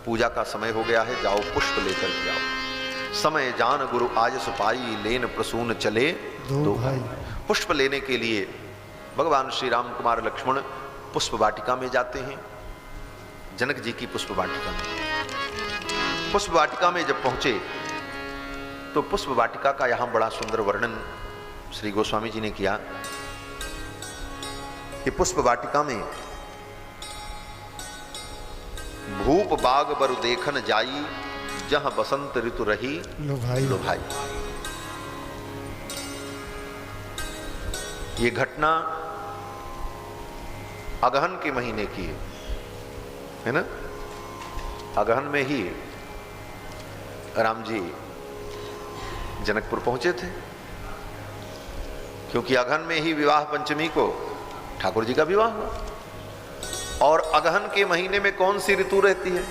पूजा का समय हो गया है, जाओ पुष्प लेकर के आओ। समय जान गुरु आज सुपाई, लेन प्रसून चले दो भाई। पुष्प लेने के लिए भगवान श्री राम कुमार लक्ष्मण पुष्प वाटिका में जाते हैं, जनक जी की पुष्प वाटिका में। पुष्प वाटिका में जब पहुंचे तो पुष्प वाटिका का यहां बड़ा सुंदर वर्णन श्री गोस्वामी जी ने किया कि पुष्प वाटिका में भूप बाग बरु देखन जाई, जहां बसंत ऋतु रही लुभाई। ये घटना अगहन के महीने की है ना। अगहन में ही राम जी जनकपुर पहुंचे थे, क्योंकि अगहन में ही विवाह पंचमी को ठाकुर जी का विवाह हुआ। और अगहन के महीने में कौन सी ऋतु रहती है?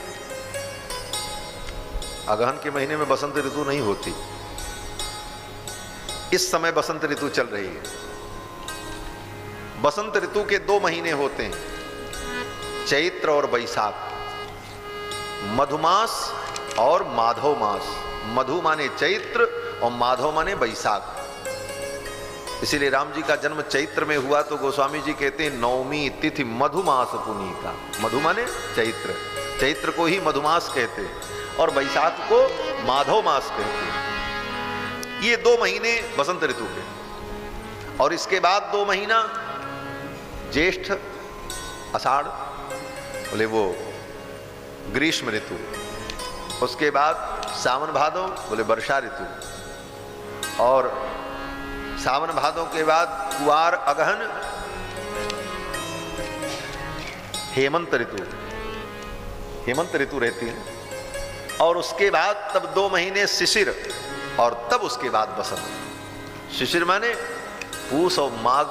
अगहन के महीने में बसंत ऋतु नहीं होती। इस समय बसंत ऋतु चल रही है। बसंत ऋतु के 2 महीने होते हैं, चैत्र और बैसाख, मधुमास और माधव मास। मधु माने चैत्र और माधव माने बैसाख। इसीलिए राम जी का जन्म चैत्र में हुआ तो गोस्वामी जी कहते हैं नवमी तिथि मधुमास पुनीता। मधु माने चैत्र, चैत्र को ही मधुमास कहते हैं और बैसाख को माधव मास कहते हैं। ये 2 महीने बसंत ऋतु के। और इसके बाद 2 महीना ज्येष्ठ आषाढ़, बोले वो ग्रीष्म ऋतु। उसके बाद सावन भादो, बोले वर्षा ऋतु। और सावन भादों के बाद कुआर अगहन हेमंत ऋतु, हेमंत ऋतु रहती है। और उसके बाद तब 2 महीने शिशिर और तब उसके बाद बसंत। शिशिर माने पूस और माघ,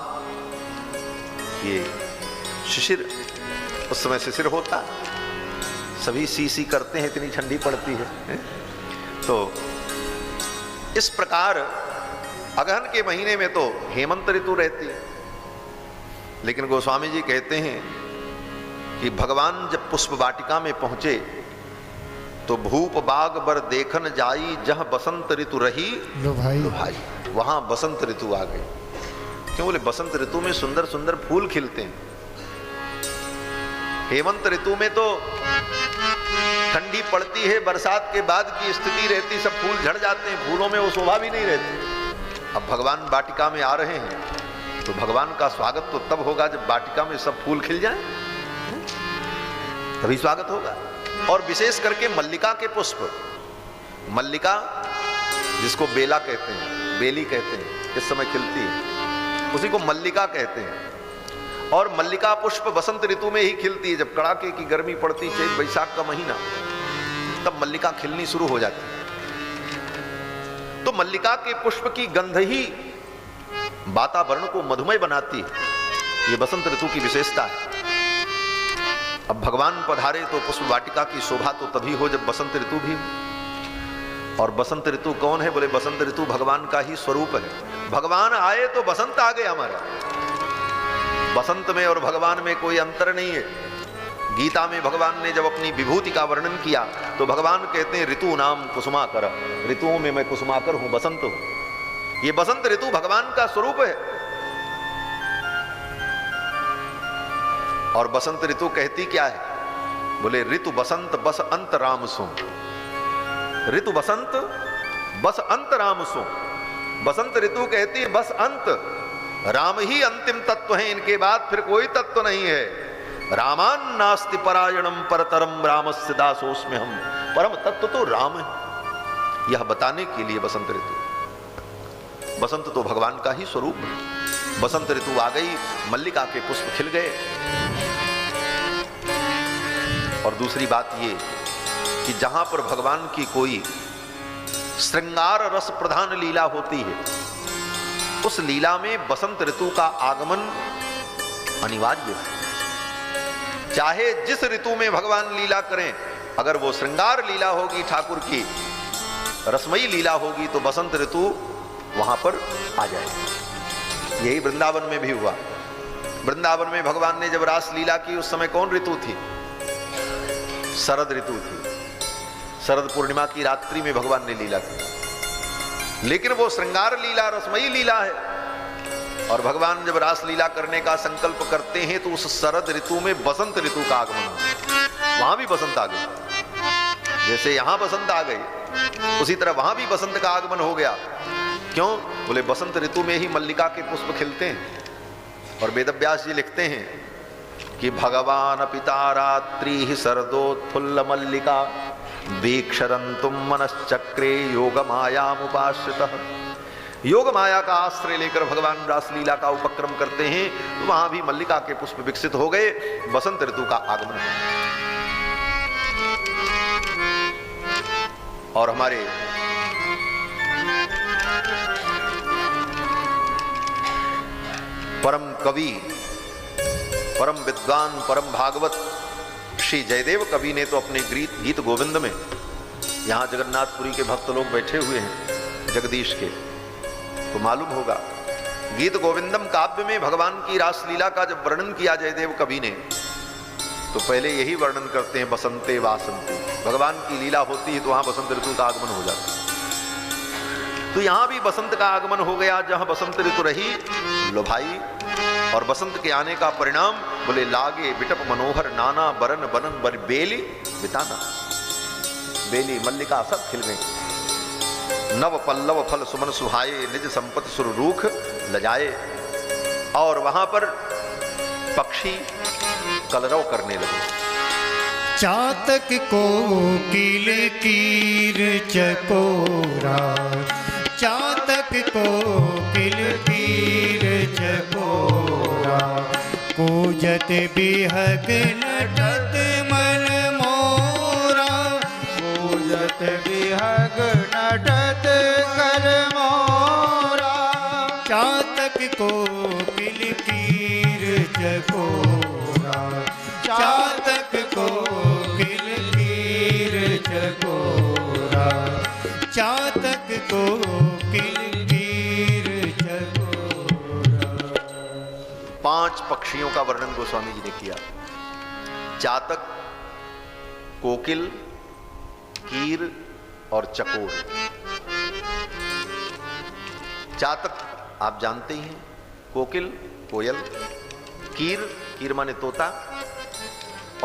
ये शिशिर, उस समय शिशिर होता, सभी सी करते हैं, इतनी ठंडी पड़ती है। तो इस प्रकार अगहन के महीने में तो हेमंत ऋतु रहती है। लेकिन गोस्वामी जी कहते हैं कि भगवान जब पुष्प वाटिका में पहुंचे तो भूप बाग बर देखन जाई, जहां बसंत ऋतु रही लुभाई। वहां बसंत ऋतु आ गई। क्यों? बोले बसंत ऋतु में सुंदर सुंदर फूल खिलते हैं। हेमंत ऋतु में तो ठंडी पड़ती है, बरसात के बाद की स्थिति रहती, सब फूल झड़ जाते हैं, फूलों में वो शोभा भी नहीं रहती। अब भगवान वाटिका में आ रहे हैं तो भगवान का स्वागत तो तब होगा जब वाटिका में सब फूल खिल जाएं, तभी स्वागत होगा। और विशेष करके मल्लिका के पुष्प, मल्लिका जिसको बेला कहते हैं, बेली कहते हैं, इस समय खिलती है, उसी को मल्लिका कहते हैं। और मल्लिका पुष्प बसंत ऋतु में ही खिलती है, जब कड़ाके की गर्मी पड़ती, चैत वैशाख का महीना, तब मल्लिका खिलनी शुरू हो जाती है। तो मल्लिका के पुष्प की गंध ही वातावरण को मधुमय बनाती है, ये बसंत ऋतु की विशेषता है। अब भगवान पधारे तो पुष्प वाटिका की शोभा तो तभी हो जब बसंत ऋतु भी हो। और बसंत ऋतु कौन है? बोले बसंत ऋतु भगवान का ही स्वरूप है। भगवान आए तो बसंत आ गया हमारा। बसंत में और भगवान में कोई अंतर नहीं है। गीता में भगवान ने जब अपनी विभूति का वर्णन किया तो भगवान कहते हैं ऋतु नाम कुसुमाकर, ऋतुओं में मैं कुसुमाकर हूं, बसंत हूं। ये बसंत ऋतु भगवान का स्वरूप है। और बसंत ऋतु कहती क्या है? बोले ऋतु बसंत बस अंत राम सो, ऋतु बसंत बस अंत राम सो। बसंत ऋतु कहती है बस अंत, राम ही अंतिम तत्व है, इनके बाद फिर कोई तत्व नहीं है। रामान नास्ति परायणम परतरम रामस्य दासोस्म्य हम, परम तत्व तो राम है। यह बताने के लिए बसंत ऋतु, बसंत तो भगवान का ही स्वरूप है। बसंत ऋतु आ गई, मल्लिका के पुष्प खिल गए। और दूसरी बात ये कि जहां पर भगवान की कोई श्रृंगार रस प्रधान लीला होती है, उस लीला में बसंत ऋतु का आगमन अनिवार्य है। चाहे जिस ऋतु में भगवान लीला करें, अगर वो श्रृंगार लीला होगी ठाकुर की, रसमयी लीला होगी, तो बसंत ऋतु वहां पर आ जाएगी। यही वृंदावन में भी हुआ। वृंदावन में भगवान ने जब रास लीला की, उस समय कौन ऋतु थी? शरद ऋतु थी। शरद पूर्णिमा की रात्रि में भगवान ने लीला की, लेकिन वो श्रृंगार लीला, रसमयी लीला है। और भगवान जब रास लीला करने का संकल्प करते हैं तो उस शरद ऋतु में बसंत ऋतु का आगमन हो, वहां भी बसंत आ गई। जैसे यहां बसंत आ गई, उसी तरह वहां भी बसंत का आगमन हो गया। क्यों? बोले बसंत ऋतु में ही मल्लिका के पुष्प खिलते हैं। और वेदव्यास जी लिखते हैं कि भगवान पिता रात्रि शरदोत्फुल्ल मल्लिका वीक्षरंतुम मनश्चक्रे योग मायामुपाश्रितः। योग माया का आश्रय लेकर भगवान रासलीला का उपक्रम करते हैं, तो वहां भी मल्लिका के पुष्प विकसित हो गए, बसंत ऋतु का आगमन हो। और हमारे परम कवि, परम विद्वान, परम भागवत श्री जयदेव कवि ने तो अपने गीत गोविंद में, यहाँ जगन्नाथपुरी के भक्त लोग बैठे हुए हैं जगदीश के, तो मालूम होगा, गीत गोविंदम काव्य में भगवान की रासलीला का जब वर्णन किया जयदेव कवि ने, तो पहले यही वर्णन करते हैं बसंते वासंती। भगवान की लीला होती है तो वहां बसंत ऋतु का आगमन हो जाता है। तो यहां भी बसंत का आगमन हो गया। जहां बसंत ऋतु रही लो भाई, और बसंत के आने का परिणाम बोले लागे बिटप मनोहर नाना बरन बनन बर बेली बिताना। बेली मल्लिका सब खिल गई। नव पल्लव फल सुमन सुहाए निज संपत्ति सुर रूख लजाए। और वहां पर पक्षी कलरव करने लगे। चातक को किल कीर चकोरा, चातक को किल कीर चकोरा, कूजत बिहग नटत मन मोरा, कूजत बिहग नटत कर मोरा। चातक को किल कीर चकोरा, चातक को किल कीर चकोरा, चातक को किल कीर चकोरा। 5 पक्षियों का वर्णन गोस्वामी जी ने किया। चातक, कोकिल, कीर और चकोर। चातक आप जानते ही हैं, कोकिल कोयल, कीर, कीर माने तोता,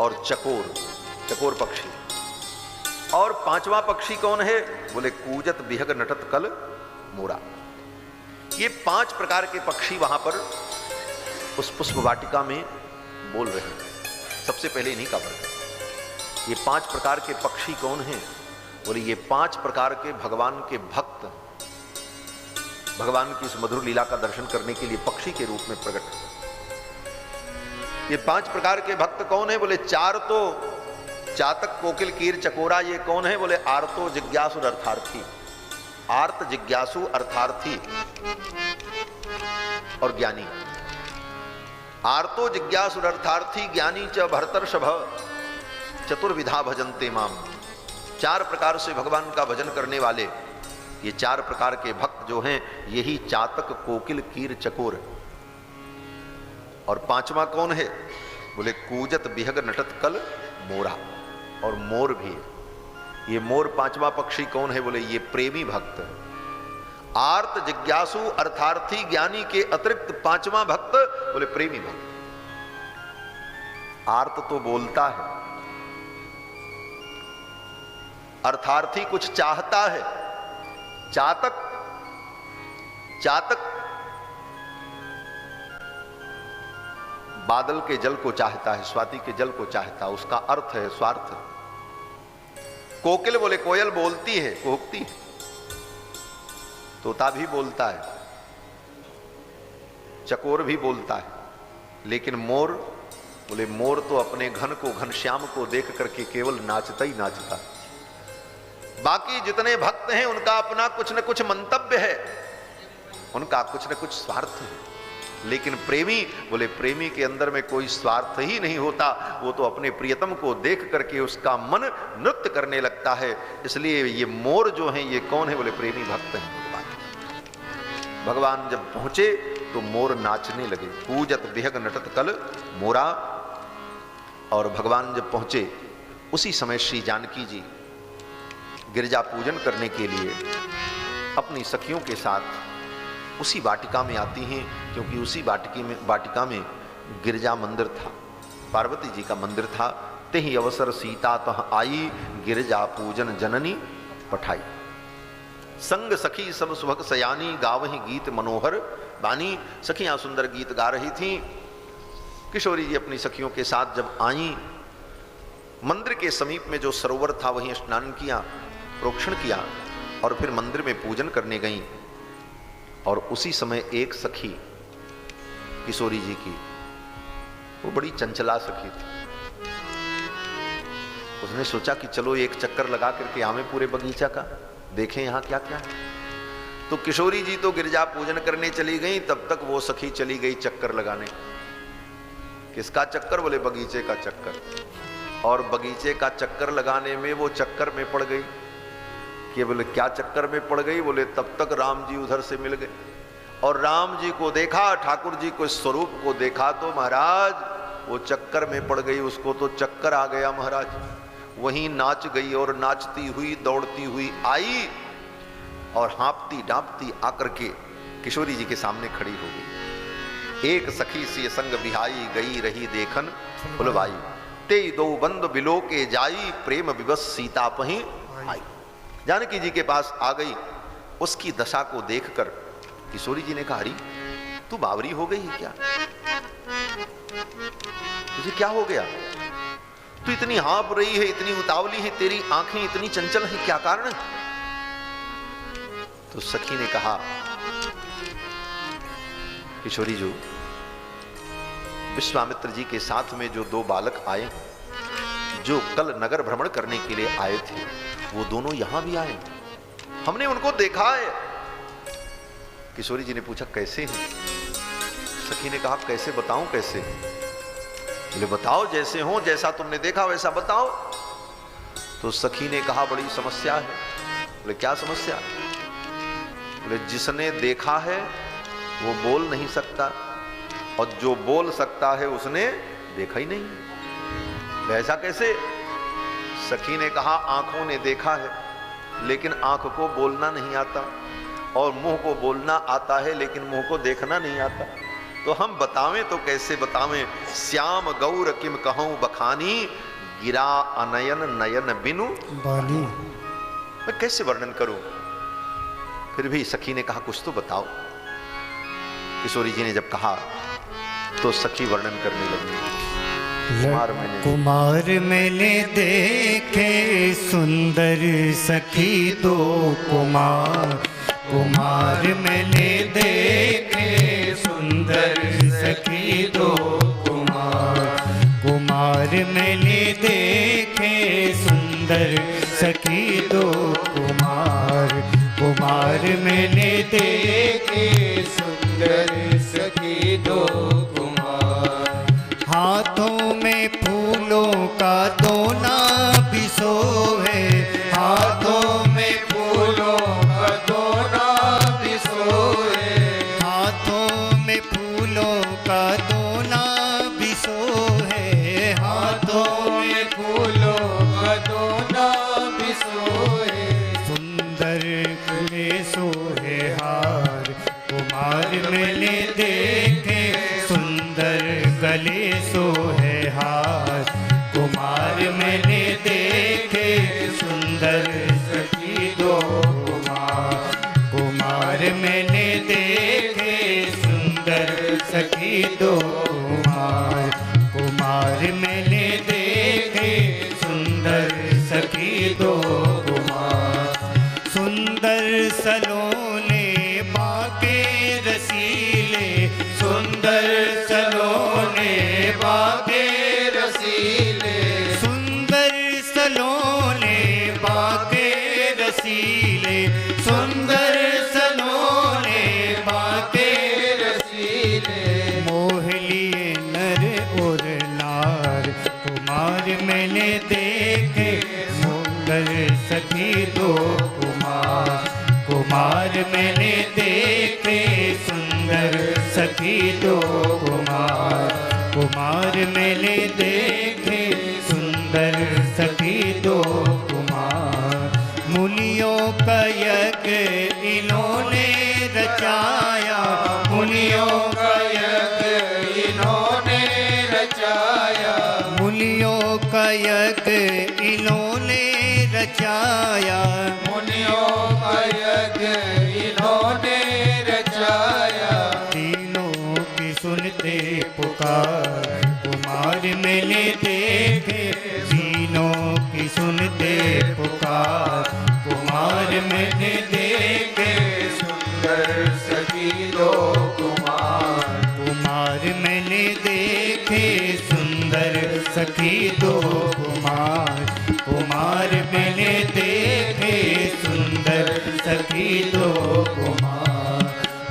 और चकोर, चकोर पक्षी। और पांचवा पक्षी कौन है? बोले कूजत बिहग नटत कल मोरा। ये 5 प्रकार के पक्षी वहां पर उस पुष्प वाटिका में बोल रहे हैं। सबसे पहले इन्हीं का वर्णन। ये 5 प्रकार के पक्षी कौन हैं? बोले ये 5 प्रकार के भगवान के भक्त, भगवान की इस मधुर लीला का दर्शन करने के लिए पक्षी के रूप में प्रकट। ये 5 प्रकार के भक्त कौन है? बोले 4 तो चातक कोकिल कीर चकोरा। ये कौन है? बोले आर्तो जिज्ञासु अर्थार्थी। आर्त जिज्ञासु अर्थार्थी और ज्ञानी। आर्तो जिज्ञासु अर्थार्थी ज्ञानी च भरतर्षभ चतुर्विधा भजन्ते माम। 4 प्रकार से भगवान का भजन करने वाले ये 4 प्रकार के भक्त जो हैं, यही चातक कोकिल कीर चकोर। और 5वां कौन है? बोले कूजत बिहग नटत कल मोरा। और मोर भी है। ये मोर 5वां पक्षी कौन है? बोले ये प्रेमी भक्त है। आर्त जिज्ञासु अर्थार्थी ज्ञानी के अतिरिक्त 5वां भक्त बोले प्रेमी भक्त। आर्त तो बोलता है, अर्थार्थी कुछ चाहता है, चातक बादल के जल को चाहता है, स्वाति के जल को चाहता है, उसका अर्थ है स्वार्थ। कोकिल बोले कोयल बोलती है, कोहकती है, तोता भी बोलता है, चकोर भी बोलता है, लेकिन मोर बोले मोर तो अपने घन को, घनश्याम को देख करके केवल नाचता ही नाचता। बाकी जितने भक्त हैं उनका अपना कुछ न कुछ मंतव्य है, उनका कुछ न कुछ स्वार्थ है। लेकिन प्रेमी बोले प्रेमी के अंदर में कोई स्वार्थ ही नहीं होता। वो तो अपने प्रियतम को देख करके उसका मन नृत्य करने लगता है। इसलिए ये मोर जो हैं ये कौन है? बोले प्रेमी भक्त हैं। भगवान जब पहुंचे तो मोर नाचने लगे। कूजत बिहग नटत कल मोरा। और भगवान जब पहुंचे उसी समय श्री जानकी जी गिरजा पूजन करने के लिए अपनी सखियों के साथ उसी वाटिका में आती हैं, क्योंकि उसी वाटिका में गिरजा मंदिर था, पार्वती जी का मंदिर था। तेहि अवसर सीता तह आई, गिरजा पूजन जननी पठाई। संग सखी सब सुभग सयानी, गावहि गीत मनोहर बानी। सखियां सुंदर गीत गा रही थीं। किशोरी जी अपनी सखियों के साथ जब आई, मंदिर के समीप में जो सरोवर था वहीं स्नान किया, प्रोक्षण किया और फिर मंदिर में पूजन करने गईं। और उसी समय एक सखी किशोरी जी की, वो बड़ी चंचला सखी थी, उसने सोचा कि चलो एक चक्कर लगा करके आवे पूरे बगीचा का, देखें यहां क्या क्या है। तो किशोरी जी तो गिरजा पूजन करने चली गई, तब तक वो सखी चली गई चक्कर लगाने। किसका चक्कर? बोले बगीचे का चक्कर। और बगीचे का चक्कर लगाने में वो चक्कर में पड़ गई। कि बोले क्या चक्कर में पड़ गई? बोले तब तक राम जी उधर से मिल गए और राम जी को देखा, ठाकुर जी को स्वरूप को देखा तो महाराज वो चक्कर में पड़ गई। उसको तो चक्कर आ गया महाराज। वहीं नाच गई और नाचती हुई दौड़ती हुई आई और हाँपती डांपती आकर के किशोरी जी के सामने खड़ी हो गई। एक सखी से संग बिहाई, गई रही देखन फुलवाई। ते दो बंद बिलो के जाई, प्रेम विवश सीता पही आई। जानकी जी के पास आ गई। उसकी दशा को देखकर किशोरी जी ने कहा, अरे तू बावरी हो गई है क्या? तुझे क्या हो गया? तू इतनी हाँप रही है, इतनी उतावली है, तेरी आंखें इतनी चंचल है, क्या कारण है? तो सखी ने कहा, किशोरी जी, विश्वामित्र जी के साथ में जो 2 बालक आए, जो कल नगर भ्रमण करने के लिए आए थे, वो दोनों यहां भी आए, हमने उनको देखा है। किशोरी जी ने पूछा कैसे हैं? सखी ने कहा कैसे बताऊं? कैसे? बोले बताओ, जैसे हो, जैसा तुमने देखा वैसा बताओ। तो सखी ने कहा बड़ी समस्या है। बोले क्या समस्या? बोले जिसने देखा है वो बोल नहीं सकता और जो बोल सकता है उसने देखा ही नहीं। ऐसा कैसे? सखी ने कहा आंखों ने देखा है लेकिन आंख को बोलना नहीं आता, और मुंह को बोलना आता है लेकिन मुंह को देखना नहीं आता। तो हम बतावें तो कैसे बतावें। श्याम गौर किम कहूं बखानी, गिरा अनयन नयन बिनु बाली। मैं कैसे वर्णन करूं। फिर भी सखी ने कहा कुछ तो बताओ। किशोरी जी ने जब कहा तो सखी वर्णन करने लगी। कुमार मैंने देखे सुंदर सखी दो कुमार, कुमार मैंने देखे सुंदर सखी दो कुमार, कुमार मैंने देखे सुंदर सखी दो कुमार, कुमार मैंने देखे सुंदर सखी दो कुमार। हाथों में फूलों का दोना बिसो है, हाथों में फूलों का दोना बिसो है, हाथों में फूलों का दोना बिसो है, हाथों में फूलों का दोना बिसो है। सुंदर गले सोहे हार, कुमार मैंने देखे सुंदर गले सोहे हार, कुमार मैंने देखे सुंदर सखी दो कुमार, कुमार मैंने देखे सुंदर सखी दो कुमार, कुमार मैंने देखे सुंदर सखी दो कुमार। सुंदर सलोने बाके रसीले, सुंदर सलोने बाके रसीले, सुंदर सलोने बाके रसीले, सुंदर सलोने बाके रसीले। मोह लिए नर और नार, कुमार मैंने देखे सुंदर सखी दो कुमार, कुमार मैंने देखे सुंदर सखी दो कुमार, कुमार मैंने देखे सुंदर सखी दो कुमार। मुनियों का यज्ञ इन्होंने रचाया, मुनियों का यज्ञ इन्होंने रचाया, मुनियों का यज्ञ इन्होंने रचाया, मुनियों का यज्ञ इन्होंने रचाया। तीनों की सुनते पुकार, कुमार मैंने देखे तीनों की सुनते पुकार, कुमार मैंने देखे सुंदर सखी दो कुमार, कुमार मैंने देखे सुंदर सखी दो कुमार, कुमार मैंने देखे सुंदर सखी दो कुमार।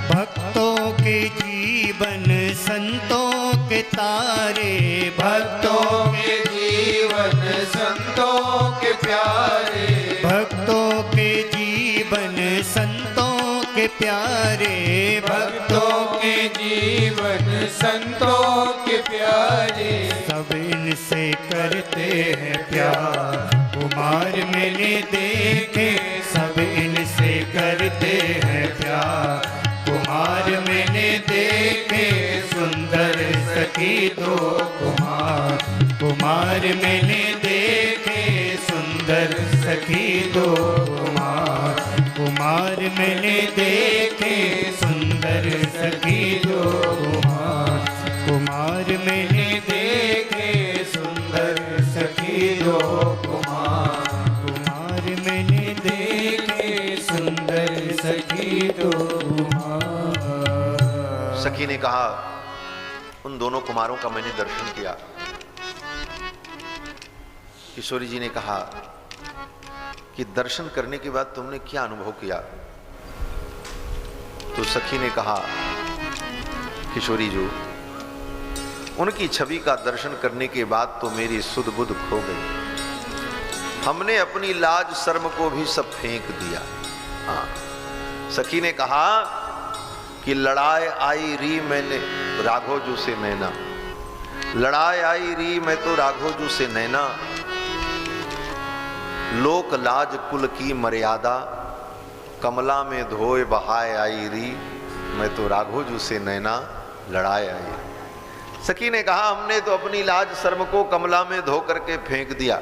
भक्तों के जीवन संतों के तारे, भक्तों के जीवन संतों के प्यारे, भक्तों के जीवन संतों के प्यारे, भक्तों के जीवन संतों के प्यारे। सब इनसे करते हैं प्यार, कुमार मैंने देखे सब इनसे करते हैं प्यार, कुमार मैंने देखे सुंदर सखी दो कुमार, कुमार मैंने देखे सुंदर सखी दो कुमार, कुमार मैंने देखे सुंदर सखी दो कुमार, कुमार मैंने देखे सुंदर सखी दो कुमार, कुमार मैंने देखे सुंदर सखी दो कुमार। सखी ने कहा उन दोनों कुमारों का मैंने दर्शन किया। किशोरी जी ने कहा कि दर्शन करने के बाद तुमने क्या अनुभव किया। तो सखी ने कहा किशोरी जी, उनकी छवि का दर्शन करने के बाद तो मेरी सुध बुध खो गई। हमने अपनी लाज शर्म को भी सब फेंक दिया। हाँ, सखी ने कहा कि लड़ाई आई री मैंने राघोजू से नैना, लड़ाई आई री मैं तो राघोजू से नैना, लोक लाज कुल की मर्यादा, कमला में धोए बहाए आई री मैं तो राघोजू से नैना लड़ाए आई। सखी ने कहा हमने तो अपनी लाज शर्म को कमला में धो करके फेंक दिया,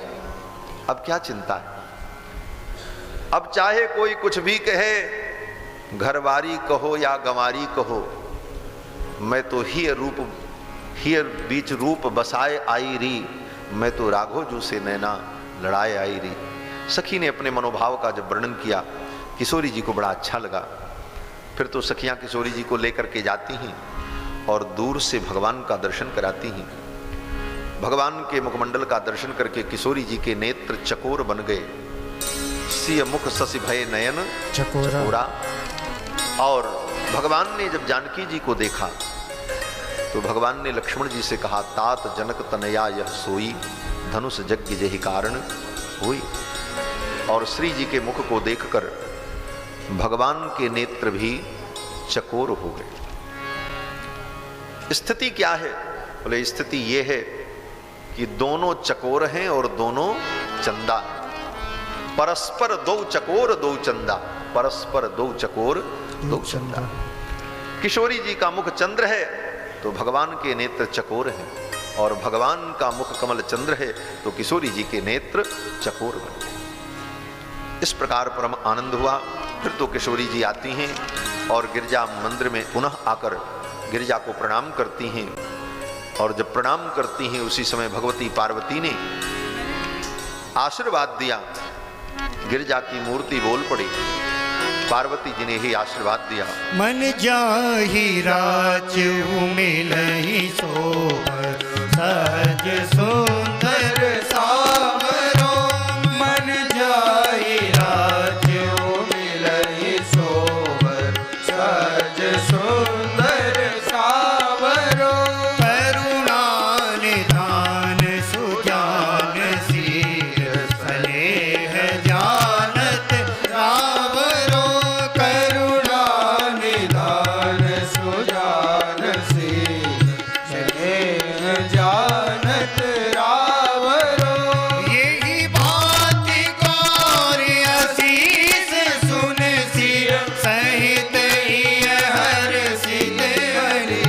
अब क्या चिंता है। अब चाहे कोई कुछ भी कहे, घरवारी कहो या गंवारी कहो, मैं तो हियर बीच रूप बसाए आई री, मैं तो राघो जू से नैना लड़ाए आई री। सखी ने अपने मनोभाव का जब वर्णन किया किशोरी जी को बड़ा अच्छा लगा। फिर तो सखियां किशोरी जी को लेकर के जाती हैं और दूर से भगवान का दर्शन कराती हैं। भगवान के मुखमंडल का दर्शन करके किशोरी जी के नेत्र चकोर बन गए। सिय मुख शशि भय नयन चकोरा। और भगवान ने जब जानकी जी को देखा तो भगवान ने लक्ष्मण जी से कहा, तात जनक तनया यह सोई, धनुष यज्ञ जहि कारण हुई। और श्री जी के मुख को देखकर भगवान के नेत्र भी चकोर हो गए। स्थिति क्या है? बोले स्थिति ये है कि दोनों चकोर हैं और दोनों चंदा। परस्पर दो चकोर दो चंदा, परस्पर दो चकोर दो चंदा। किशोरी जी का मुख चंद्र है तो भगवान के नेत्र चकोर हैं, और भगवान का मुख कमल चंद्र है तो किशोरी जी के नेत्र चकोर बन गए। इस प्रकार परम आनंद हुआ। फिर तो किशोरी जी आती हैं और गिरजा मंदिर में पुनः आकर गिरजा को प्रणाम करती हैं। और जब प्रणाम करती हैं उसी समय भगवती पार्वती ने आशीर्वाद दिया। गिरजा की मूर्ति बोल पड़ी, पार्वती जी ने ही आशीर्वाद दिया। मन जाहि राज मिलहि सोबर, सहज सुंदर सावरो। मन जाहि राज मिलहि सोबर, सहज सुंदर सावरो। करुणा निधान सुजान सीर, स्नेह जानत रावरो। करुणा निधान सुजान सीर, स्नेह जानत रावरो। यही बात गौर असीस सुन सिर, सहित ही हर सिद हरि।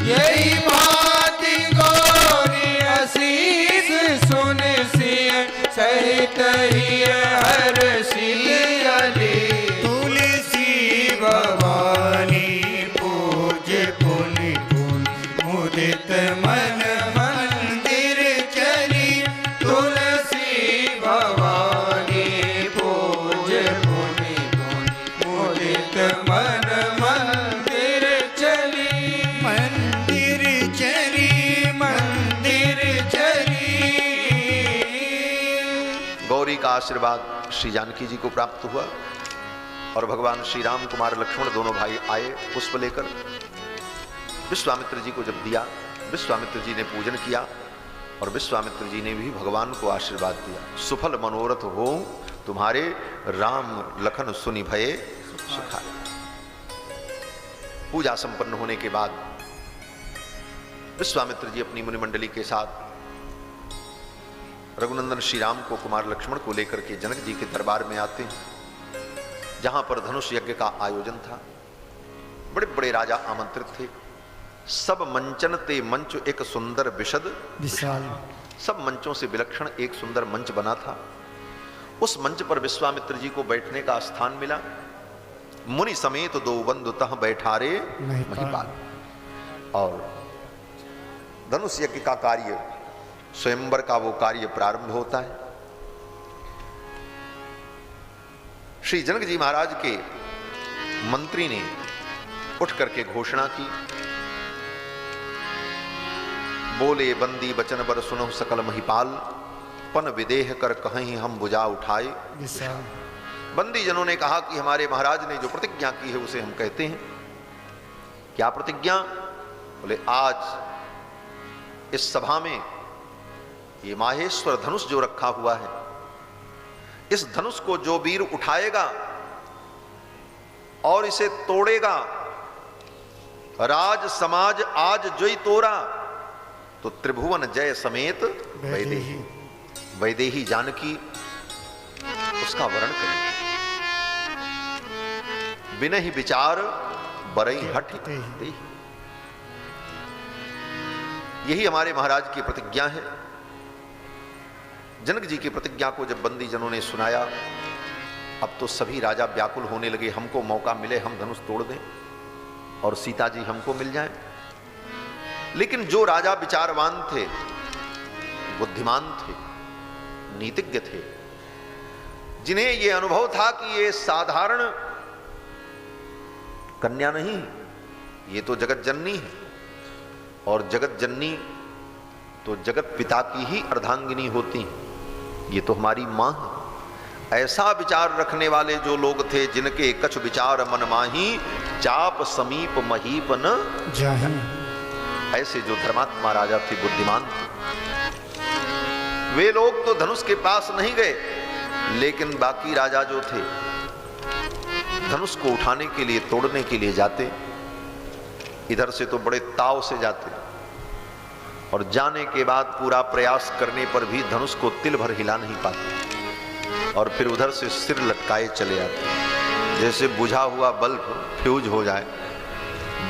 यही बात गौर असीस सुन सिर, सहित ही हर सिद हरि। तुलसी भवानी पूज पुनि पुनि, मुदित मन मंदिर चली। तुलसी भवानी पूज पुनि पुनि, मुदित मन मंदिर चली। मंदिर चली, मंदिर चली। गौरी का आशीर्वाद श्री जानकी जी को प्राप्त हुआ और भगवान श्री राम कुमार लक्ष्मण दोनों भाई आए पुष्प लेकर। विश्वामित्र जी को जब दिया, विश्वामित्र जी ने पूजन किया और विश्वामित्र जी ने भी भगवान को आशीर्वाद दिया। सुफल मनोरथ हो तुम्हारे, राम लखन सुनि भये सुखाए। पूजा संपन्न होने के बाद विश्वामित्र जी अपनी मुनिमंडली के साथ रघुनंदन श्री राम को, कुमार लक्ष्मण को लेकर के जनक जी के दरबार में आते हैं, जहां पर धनुष यज्ञ का आयोजन था। बड़े बड़े राजा आमंत्रित थे। सब मंचन ते मंच एक सुंदर विशद विशाल। सब मंचों से विलक्षण एक सुंदर मंच बना था। उस मंच पर विश्वामित्र जी को बैठने का स्थान मिला। मुनि समेत दो बंधु तह बैठारे महिपाल। और धनुष यज्ञ का कार्य, स्वयंवर का वो कार्य प्रारंभ होता है। श्री जनक जी महाराज के मंत्री ने उठ करके घोषणा की, बोले बंदी बचन बर सुनो सकल महिपाल, पन विदेह कर कहीं हम बुझा उठाए। बंदी जनों ने कहा कि हमारे महाराज ने जो प्रतिज्ञा की है उसे हम कहते हैं। क्या प्रतिज्ञा? बोले आज इस सभा में ये माहेश्वर धनुष जो रखा हुआ है, इस धनुष को जो वीर उठाएगा और इसे तोड़ेगा, राज समाज आज जोई तोरा, तो त्रिभुवन जय समेत वैदेही। वैदेही जानकी उसका वर्ण करेगी। बिनहि विचार बरई हठ देही। यही हमारे महाराज की प्रतिज्ञा है। जनक जी की प्रतिज्ञा को जब बंदी जनों ने सुनाया, अब तो सभी राजा व्याकुल होने लगे, हमको मौका मिले हम धनुष तोड़ दें और सीता जी हमको मिल जाएं। लेकिन जो राजा विचारवान थे, बुद्धिमान थे, नीतिज्ञ थे, जिन्हें यह अनुभव था कि ये साधारण कन्या नहीं, ये तो जगत जननी है, और जगत जननी तो जगत पिता की ही अर्धांगिनी होती है, ये तो हमारी मां है। ऐसा विचार रखने वाले जो लोग थे, जिनके कछु विचार मन माही, चाप समीप महीप न जाहि, ऐसे जो धर्मात्मा राजा थे, बुद्धिमान थे, वे लोग तो धनुष के पास नहीं गए, लेकिन बाकी राजा जो थे धनुष को उठाने के लिए, तोड़ने के लिए जाते। इधर से तो बड़े ताव से जाते, और जाने के बाद पूरा प्रयास करने पर भी धनुष को तिल भर हिला नहीं पाते, और फिर उधर से सिर लटकाए चले आते, जैसे बुझा हुआ बल्ब फ्यूज हो जाए।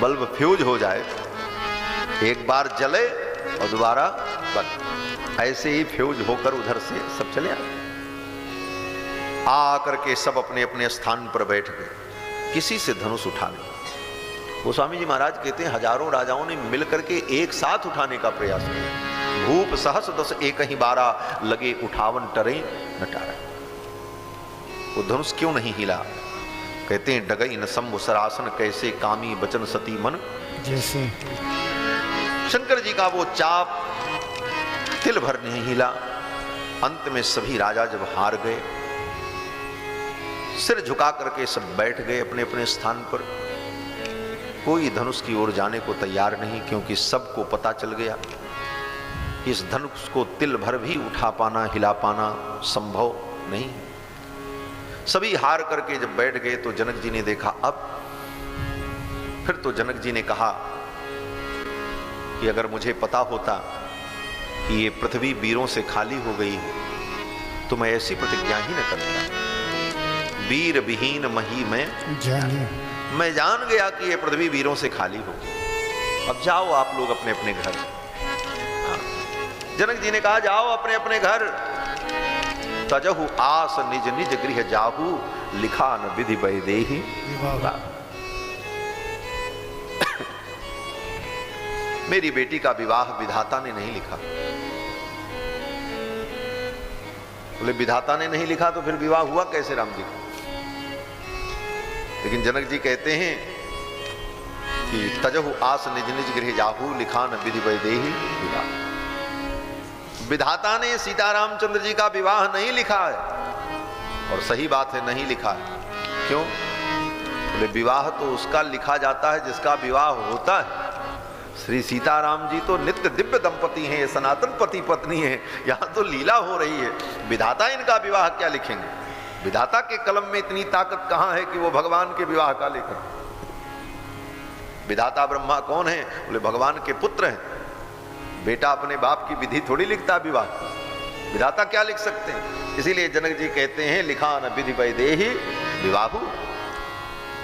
बल्ब फ्यूज हो जाए, एक बार जले और दोबारा बंद, ऐसे ही फ्यूज होकर उधर से सब चले आते। आकर के सब अपने अपने स्थान पर बैठ गए, किसी से धनुष उठा नहीं। गोस्वामी जी महाराज कहते हैं, हजारों राजाओं ने मिलकर के एक साथ उठाने का प्रयास किया। भूप सहस दस एक ही बारा, लगे उठावन टरे न टारा। वो धनुष क्यों नहीं हिला? कहते हैं, डगई न सम्भु सरासन, कैसे कामी बचन सती मन जैसे। शंकर जी का वो चाप तिल भर नहीं हिला। अंत में सभी राजा जब हार गए, सिर झुका करके सब बैठ गए अपने अपने स्थान पर। कोई धनुष की ओर जाने को तैयार नहीं, क्योंकि सबको पता चल गया कि इस धनुष को तिल भर भी उठा पाना, हिला पाना संभव नहीं। सभी हार करके जब बैठ गए तो जनक जी ने देखा, अब फिर तो जनक जी ने कहा कि अगर मुझे पता होता कि ये पृथ्वी वीरों से खाली हो गई तो मैं ऐसी प्रतिज्ञा ही न करता। वीर विहीन मही में जाने, मैं जान गया कि ये पृथ्वी वीरों से खाली हो गई। अब जाओ आप लोग अपने अपने घर। जनक जी ने कहा, जाओ अपने अपने घर। तजहु आस निज निज गृह जाहु, लिखा न विधि वैदेही विवाह। मेरी बेटी का विवाह विधाता ने नहीं लिखा। बोले, विधाता ने नहीं लिखा तो फिर विवाह हुआ कैसे राम जी का? लेकिन जनक जी कहते हैं कि तजहु आस निज निज गृह जाहु, लिखा न विधि वैदेही विवाह। विधाता ने सीता रामचंद्र जी का विवाह नहीं लिखा है, और सही बात है, नहीं लिखा है। क्यों? बोले, विवाह तो उसका लिखा जाता है जिसका विवाह होता है। श्री सीताराम जी तो नित्य दिव्य दंपति हैं, सनातन पति पत्नी हैं, यहां तो लीला हो रही है। विधाता इनका विवाह क्या लिखेंगे? विधाता के कलम में इतनी ताकत कहां है कि वो भगवान के विवाह का लेकर? विधाता ब्रह्मा कौन है? बोले, भगवान के पुत्र हैं। बेटा अपने बाप की विधि थोड़ी लिखता विवाह, विधाता क्या लिख सकते हैं? इसीलिए जनक जी कहते हैं, लिखा न विधि वैदेही विवाहु,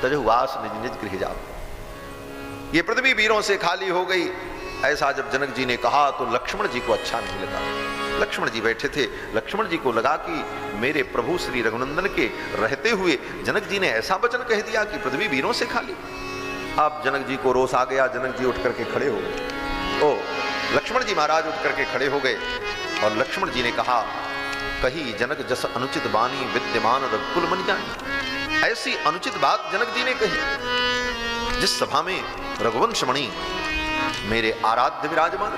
तजहु आस निज निज गृह जाहु। ये पृथ्वी वीरों से खाली हो गई, ऐसा जब जनक जी ने कहा तो लक्ष्मण जी को अच्छा नहीं लगा। लक्ष्मण जी बैठे थे, लक्ष्मण जी को लगा कि मेरे प्रभु श्री रघुनंदन के रहते हुए जनक जी ने ऐसा वचन कह दिया कि पृथ्वी वीरों से खाली। अब जनक जी को रोष आ गया, जनक जी उठ करके खड़े हो गए। ओ लक्ष्मण जी महाराज उठ करके खड़े हो गए, और लक्ष्मण जी ने कहा, कही जनक जस अनुचित बानी, विद्यमान रघुकुल मन जानी। ऐसी अनुचित बात जनक जी ने कही जिस सभा में रघुवंश मणि मेरे आराध्य विराजमान।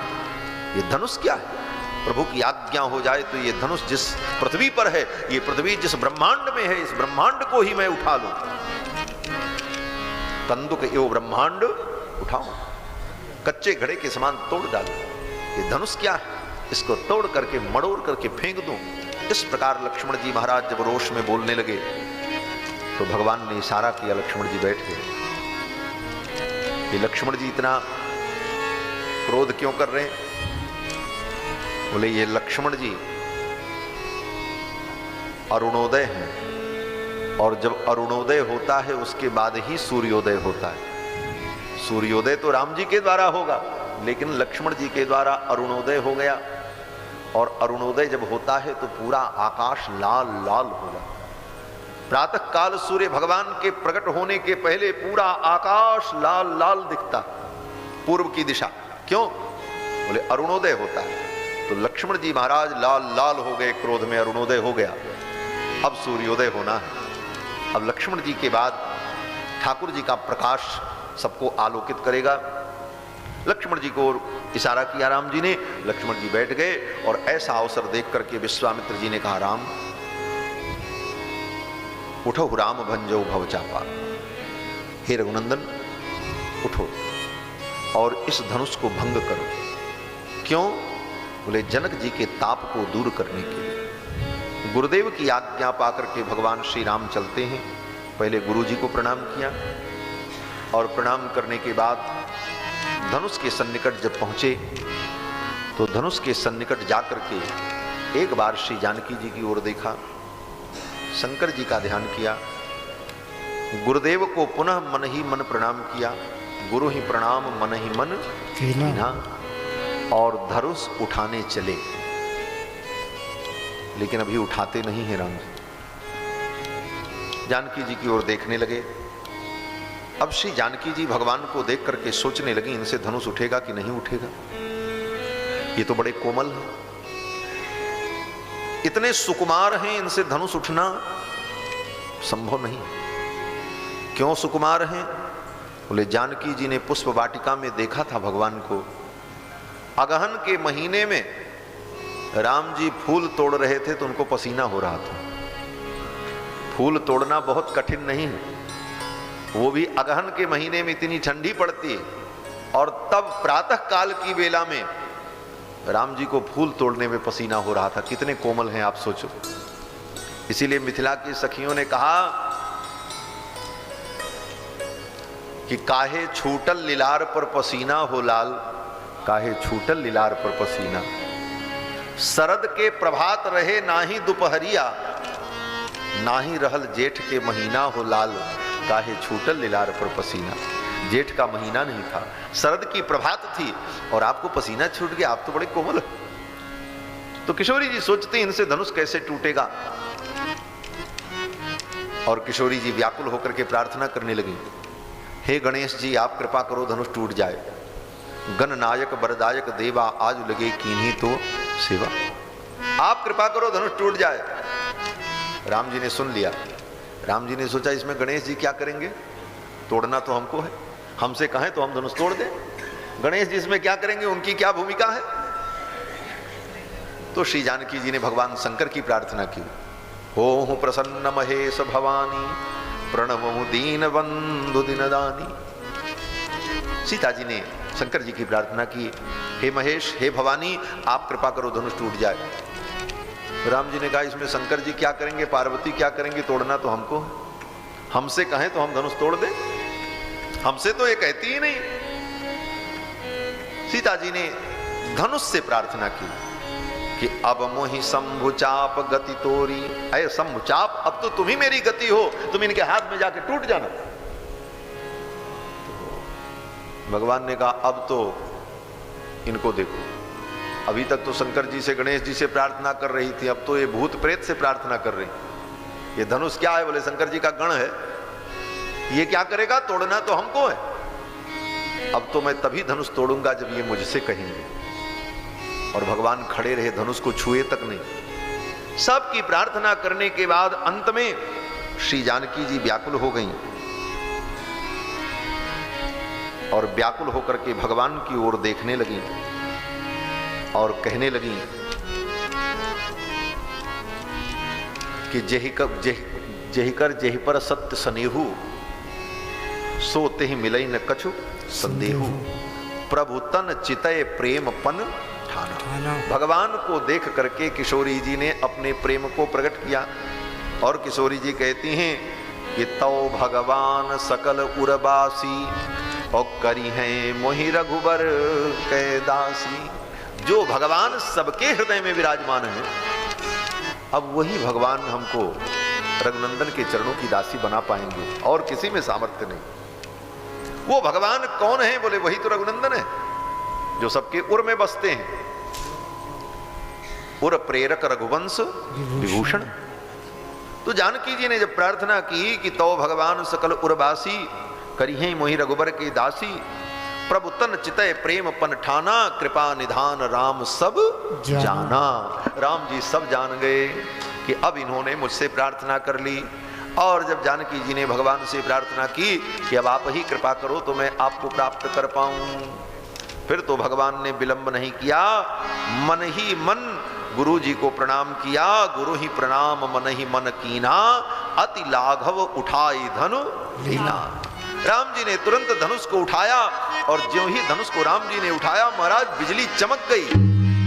ये धनुष क्या है? प्रभु की आज्ञा हो जाए तो ये धनुष जिस पृथ्वी पर है, ये पृथ्वी जिस ब्रह्मांड में है, इस ब्रह्मांड को ही मैं उठा लूं। कंदुक एवं ब्रह्मांड उठाऊं, कच्चे घड़े के समान तोड़ डालूं। ये धनुष क्या है? इसको तोड़ करके मड़ोड़ करके फेंक दूं। इस प्रकार लक्ष्मण जी महाराज जब रोष में बोलने लगे तो भगवान ने इशारा किया, लक्ष्मण जी बैठ गए। ये लक्ष्मण जी इतना क्रोध क्यों कर रहे हैं? बोले, ये लक्ष्मण जी अरुणोदय हैं, और जब अरुणोदय होता है उसके बाद ही सूर्योदय होता है। सूर्योदय तो राम जी के द्वारा होगा, लेकिन लक्ष्मण जी के द्वारा अरुणोदय हो गया, और अरुणोदय जब होता है तो पूरा आकाश लाल लाल होगा। प्रातः काल सूर्य भगवान के प्रकट होने के पहले पूरा आकाश लाल लाल दिखता, पूर्व की दिशा। क्यों? बोले अरुणोदय होता है। तो लक्ष्मण जी महाराज लाल लाल हो गए, क्रोध में अरुणोदय हो गया। अब सूर्योदय होना है। अब लक्ष्मण जी के बाद ठाकुर जी का प्रकाश सबको आलोकित करेगा। लक्ष्मण जी को इशारा किया राम जी ने, लक्ष्मण जी बैठ गए, और ऐसा अवसर देख करके विश्वामित्र जी ने कहा, राम उठो, राम भंजो भवचापा, हे रघुनंदन उठो और इस धनुष को भंग करो। क्यों? बोले जनक जी के ताप को दूर करने के लिए। गुरुदेव की आज्ञा पाकर के भगवान श्री राम चलते हैं। पहले गुरु जी को प्रणाम किया, और प्रणाम करने के बाद धनुष के सन्निकट जब पहुंचे तो धनुष के सन्निकट जाकर के एक बार श्री जानकी जी की ओर देखा, शंकर जी का ध्यान किया, गुरुदेव को पुनः मन ही मन प्रणाम किया, गुरु ही प्रणाम मन ही मन कीना, और धनुष उठाने चले। लेकिन अभी उठाते नहीं है राम जी। जानकी जी की ओर देखने लगे। अब श्री जानकी जी भगवान को देख करके सोचने लगी, इनसे धनुष उठेगा कि नहीं उठेगा, ये तो बड़े कोमल हैं, इतने सुकुमार हैं, इनसे धनुष उठना संभव नहीं। क्यों सुकुमार हैं? बोले जानकी जी ने पुष्प वाटिका में देखा था भगवान को, अगहन के महीने में राम जी फूल तोड़ रहे थे तो उनको पसीना हो रहा था। फूल तोड़ना बहुत कठिन नहीं है, वो भी अगहन के महीने में इतनी ठंडी पड़ती है, और तब प्रातः काल की बेला में राम जी को फूल तोड़ने में पसीना हो रहा था। कितने कोमल हैं आप सोचो। इसीलिए मिथिला की सखियों ने कहा कि काहे छूटल लीलार पर पसीना हो लाल, काहे छूटल लीलार पर पसीना, शरद के प्रभात रहे नाही दोपहरिया, नाही रहल जेठ के महीना हो लाल, काहे छूटल लीलार पर पसीना। जेठ का महीना नहीं था, शरद की प्रभात थी, और आपको पसीना छूट गया, आप तो बड़े कोमल। तो किशोरी जी सोचते इनसे धनुष कैसे टूटेगा, और किशोरी जी व्याकुल होकर के प्रार्थना करने लगी, हे गणेश जी आप कृपा करो धनुष टूट जाए। गण नायक बरदायक देवा आज लगे कीन्ही तो सेवा, आप कृपा करो धनुष टूट जाए। राम जी ने सुन लिया। राम जी ने सोचा इसमें गणेश जी क्या करेंगे, तोड़ना तो हमको है, हमसे कहें तो हम धनुष तोड़ दें, गणेश जी इसमें क्या करेंगे, उनकी क्या भूमिका है। तो श्री जानकी जी ने भगवान शंकर की प्रार्थना की, हो प्रसन्न महेश भवानी प्रणवमु दीन बंधु दीनदानी। सीता जी ने शंकर जी की प्रार्थना की, हे महेश हे भवानी आप कृपा करो धनुष टूट जाए। राम जी ने कहा इसमें शंकर जी क्या करेंगे, पार्वती क्या करेंगे, तोड़ना तो हमको है, हमसे कहें तो हम धनुष तोड़ दें, हमसे तो ये कहती ही नहीं। सीता जी ने धनुष से प्रार्थना की कि अब मोहि शंभु चाप गति तोरी, अरे शंभु चाप अब तो तुम ही मेरी गति हो, तुम इनके हाथ में जाके टूट जाना। भगवान ने कहा अब तो इनको देखो, अभी तक तो शंकर जी से गणेश जी से प्रार्थना कर रही थी, अब तो ये भूत प्रेत से प्रार्थना कर रही। ये धनुष क्या है, बोले शंकर जी का गण है, ये क्या करेगा, तोड़ना तो हमको है। अब तो मैं तभी धनुष तोड़ूंगा जब ये मुझसे कहेंगे। और भगवान खड़े रहे, धनुष को छुए तक नहीं। सबकी प्रार्थना करने के बाद अंत में श्री जानकी जी व्याकुल हो गईं, और व्याकुल होकर के भगवान की ओर देखने लगी और कहने लगी कि जेहि पर सत्य सनेहु, सोते ही मिलई न कछु संदेहु, प्रभु तन चितय प्रेम पन ठाना। भगवान को देख करके किशोरी जी ने अपने प्रेम को प्रकट किया, और किशोरी जी कहती हैं कि तौ भगवान सकल उर्वासी, और करी हैं मोहि रघुबर कैदासी। जो भगवान सबके हृदय में विराजमान है, अब वही भगवान हमको रघुनंदन के चरणों की दासी बना पाएंगे, और किसी में सामर्थ्य नहीं। वो भगवान कौन है, बोले वही तो रघुनंदन है, जो सबके उर में बसते हैं। उर प्रेरक रघुवंश विभूषण। तो जानकी जी ने जब प्रार्थना की कि तो भगवान सकल उर्वासी करिहें मोहि रघुबर के दासी, प्रभु तन चितय प्रेम पन ठाना, कृपा निधान राम सब जाना। राम जी सब जान गए कि अब इन्होंने मुझसे प्रार्थना कर ली। और जब जानकी जी ने भगवान से प्रार्थना की कि अब आप ही कृपा करो तो मैं आपको प्राप्त कर पाऊं, फिर तो भगवान ने विलंब नहीं किया, मन ही मन गुरु जी को प्रणाम किया। गुरु ही प्रणाम मन ही मन कीना, अति लाघव उठाई धनु लीना। राम जी ने तुरंत धनुष को उठाया और ज्यों ही धनुष को राम जी ने उठाया, महाराज बिजली चमक गई।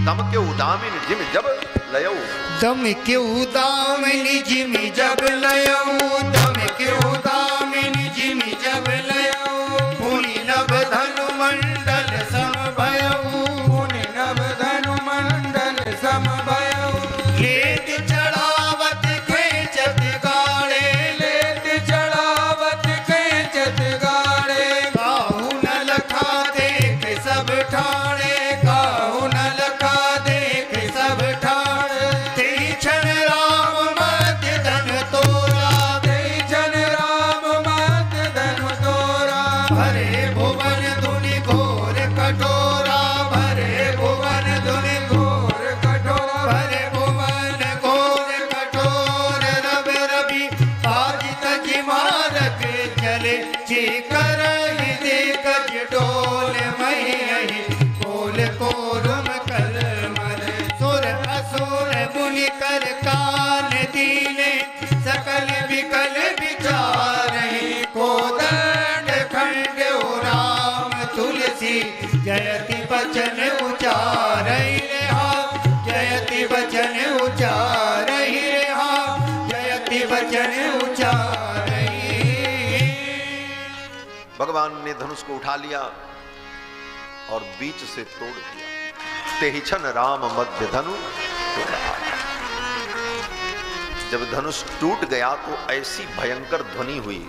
दम के उदामिन जिम जब लयऊ, दम के उदामिन जिम जब लयऊ, दम के उदामिन जिम जब लयऊ, पुनि नभ धनु मंडल समभयऊ, पुनि नभ धनु मंडल समभयऊ। लेत चढ़ावत खेचत गाड़े, लेत चढ़ावत खेचत गाड़े, काहू न लखा देख सब ठाणे, काहू न लखा देख सब ठाणे। तेई क्षण राम मध्य धन तोरा, तेई क्षण राम मध्य धन तोरा। भरे भुवन धुनि घोर कठोरा, भरे भुवन धुनि घोर कठोरा, भरे भुवन घोर कठोर। रव रवि पाजित जिमारक चले, चीकर देख डोल मही कोल कोरुम कल मन। सुर असुर मुनि कर कान दीने, सकल विकल विचारहि, कोदंड खंड राम तुलसी, जयति बचन उचारहि हा, जयति बचन उचारहि हा, जयति बचन उचारहि। भगवान ने धनुष को उठा लिया और बीच से तोड़ दिया। तेहि क्षण राम मध्य धनु तोड़ा। जब धनुष टूट गया तो ऐसी भयंकर ध्वनि हुई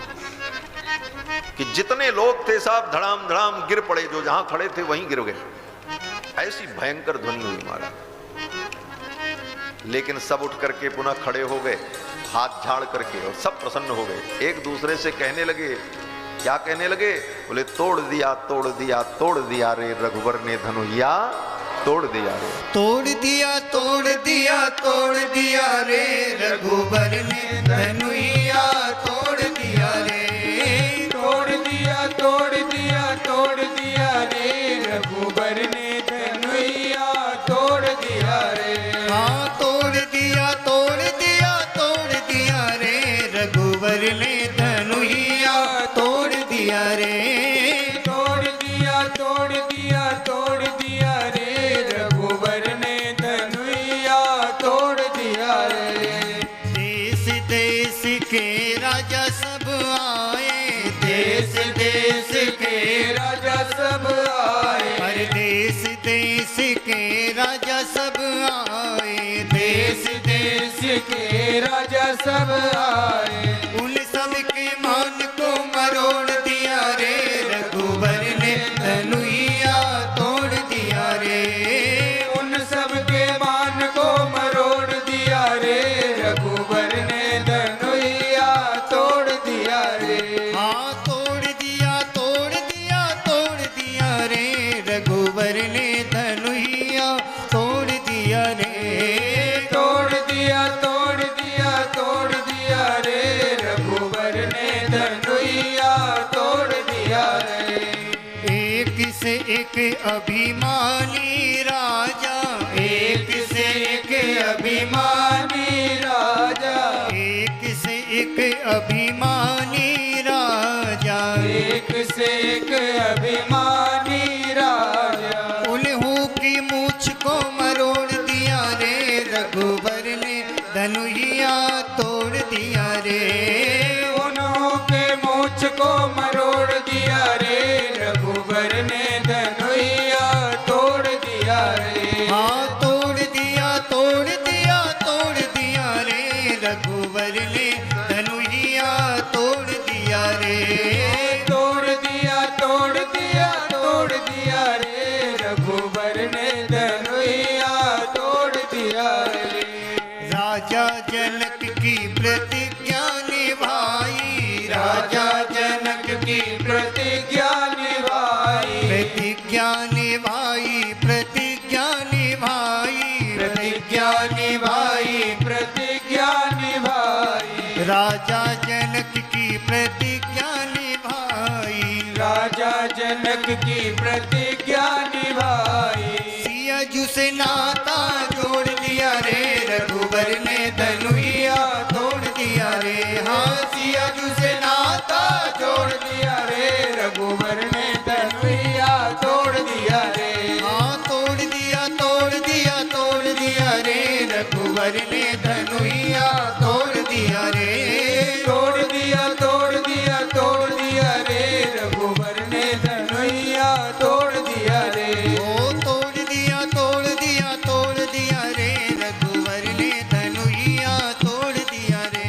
कि जितने लोग थे सब धड़ाम धड़ाम गिर पड़े, जो जहां खड़े थे वहीं गिर गए। ऐसी भयंकर ध्वनि हुई महाराज। लेकिन सब उठ करके पुनः खड़े हो गए, हाथ झाड़ करके, और सब प्रसन्न हो गए। एक दूसरे से कहने लगे, क्या कहने लगे? बोले तोड़ दिया तोड़ दिया तोड़ दिया रे रघुवर ने धनुया तोड़ दिया रे। तोड़ दिया तोड़ दिया तोड़ दिया रे रघुबर ने धनुया तोड़ दिया रे। तोड़ दिया तोड़ दिया तोड़ दिया रे रघुबर ने धनुया तोड़ दिया रे। हाँ तोड़ दिया तोड़ दिया तोड़ दिया रे रघुबर ने धनुया तोड़ दिया रे। तोड़ दिया तोड़ दिया तोड़ दिया रे रघुबर ने धनुया तोड़ दिया रे। देश देश के राजा सब आए, देश देश के राजा सब आए, हर देश देश के राजा सब आए, देश देश के राजा सब आए। उन सब के मान को मरोड़ दिया रे रघुबर ने धनुया तोड़ दिया रे। उन सब के मान को मरोड़ दिया रे रघुबर ने धनुया तोड़ दिया रे। हाँ तोड़ दिया तोड़ दिया तोड़ दिया रे रघुबर ने धनुया तोड़ दिया रे। तोड़ दिया तोड़ दिया तोड़ दिया रे रघुबर ने धनुया तोड़ दिया रे। एक से एक अभिमानी राजा, एक से एक अभिमानी राजा, एक से एक अभिमानी राजा, एक से एक अभिमानी राजा। उल्हू की मूछ को मरोड़ दिया रे रघुबर ने धनुया तोड़ दिया रे। उन्हों के मूछ को मरोड़ दिया रे रघुबर ने धनुया तोड़ दिया रे। हाँ तोड़ दिया तोड़ दिया तोड़ दिया रे रघुबर ने धनुया तोड़ दिया रे। तोड़ दिया तोड़ दिया तोड़ दिया रे रघु राजा जनक की प्रतिज्ञा निभाई, राजा जनक की प्रतिज्ञा निभाई, प्रतिज्ञा निभाई, प्रतिज्ञा निभाई, प्रतिज्ञा निभाई, प्रतिज्ञा निभाई, राजा जनक की प्रतिज्ञा निभाई, राजा जनक की प्रतिज्ञा निभाई। सिया जू से नाता जोड़ दिया रे, रघुबर ने धनुइया तोड़ दिया रे, हाँ सिया जू से नाता जोड़ दिया रे, रघुबर ने धनुइया तोड़ दिया रे, हाँ तोड़ दिया तोड़ दिया तोड़ दिया रे, रघुबर ने धनुइया तोड़ दिया रे, तोड़ दिया तोड़ दिया तोड़ दिया रे, रघुबर ने धनुइया तोड़ दिया रे, ओ तोड़ दिया तोड़ दिया तोड़ दिया रे, रघुबर ने धनुइया तोड़ दिया रे,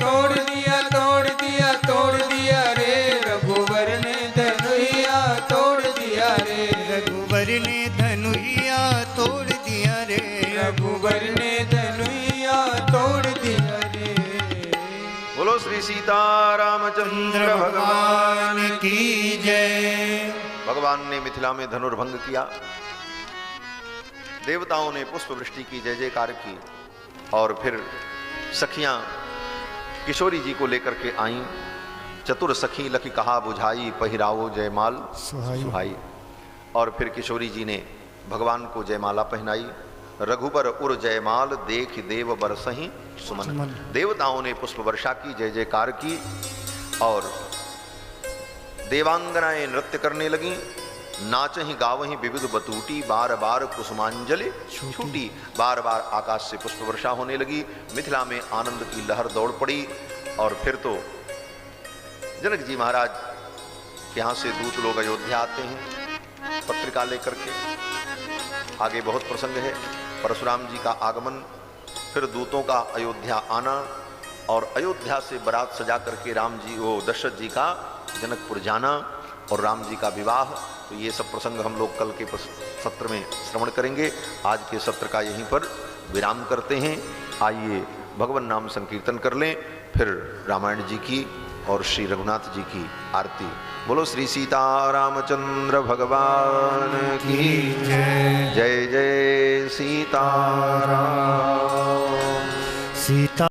तोड़ दिया तोड़ दिया तोड़ दिया रे, रघुबर ने धनुइया तोड़ दिया रे, रघुबर ने धनुइया तोड़ दिया रे, रघुबर ने धनुइया तोड़ दिया रे। बोलो श्री सीतारामचंद्र भगवान की जय। भगवान ने मिथिला में धनुर्भंग किया, देवताओं ने पुष्प वृष्टि की जय जयकार की, और फिर सखियां किशोरी जी को लेकर के आईं। चतुर सखी लखी कहा बुझाई, पहिराओ जयमाल सुहाई। और फिर किशोरी जी ने भगवान को जयमाला पहनाई। रघुबर उर जयमाल देख देव बरसहीं सुमन। देवताओं ने पुष्प वर्षा की, जय जयकार की, और देवांगनाएं नृत्य करने लगी। नाचही गावही विविध बतूटी, बार बार कुसुमांजलि छूटी। बार बार आकाश से पुष्प वर्षा होने लगी। मिथिला में आनंद की लहर दौड़ पड़ी। और फिर तो जनक जी महाराज के यहाँ से दूत लोग अयोध्या आते हैं पत्रिका लेकर के। आगे बहुत प्रसंग है, परशुराम जी का आगमन, फिर दूतों का अयोध्या आना, और अयोध्या से बारात सजा करके राम जी वो दशरथ जी का जनकपुर जाना, और राम जी का विवाह। तो ये सब प्रसंग हम लोग कल के सत्र में श्रवण करेंगे। आज के सत्र का यहीं पर विराम करते हैं। आइए भगवान नाम संकीर्तन कर लें, फिर रामायण जी की और श्री रघुनाथ जी की आरती। बोलो श्री सीतारामचंद्र भगवान की जय। जय जय सीताराम। सीता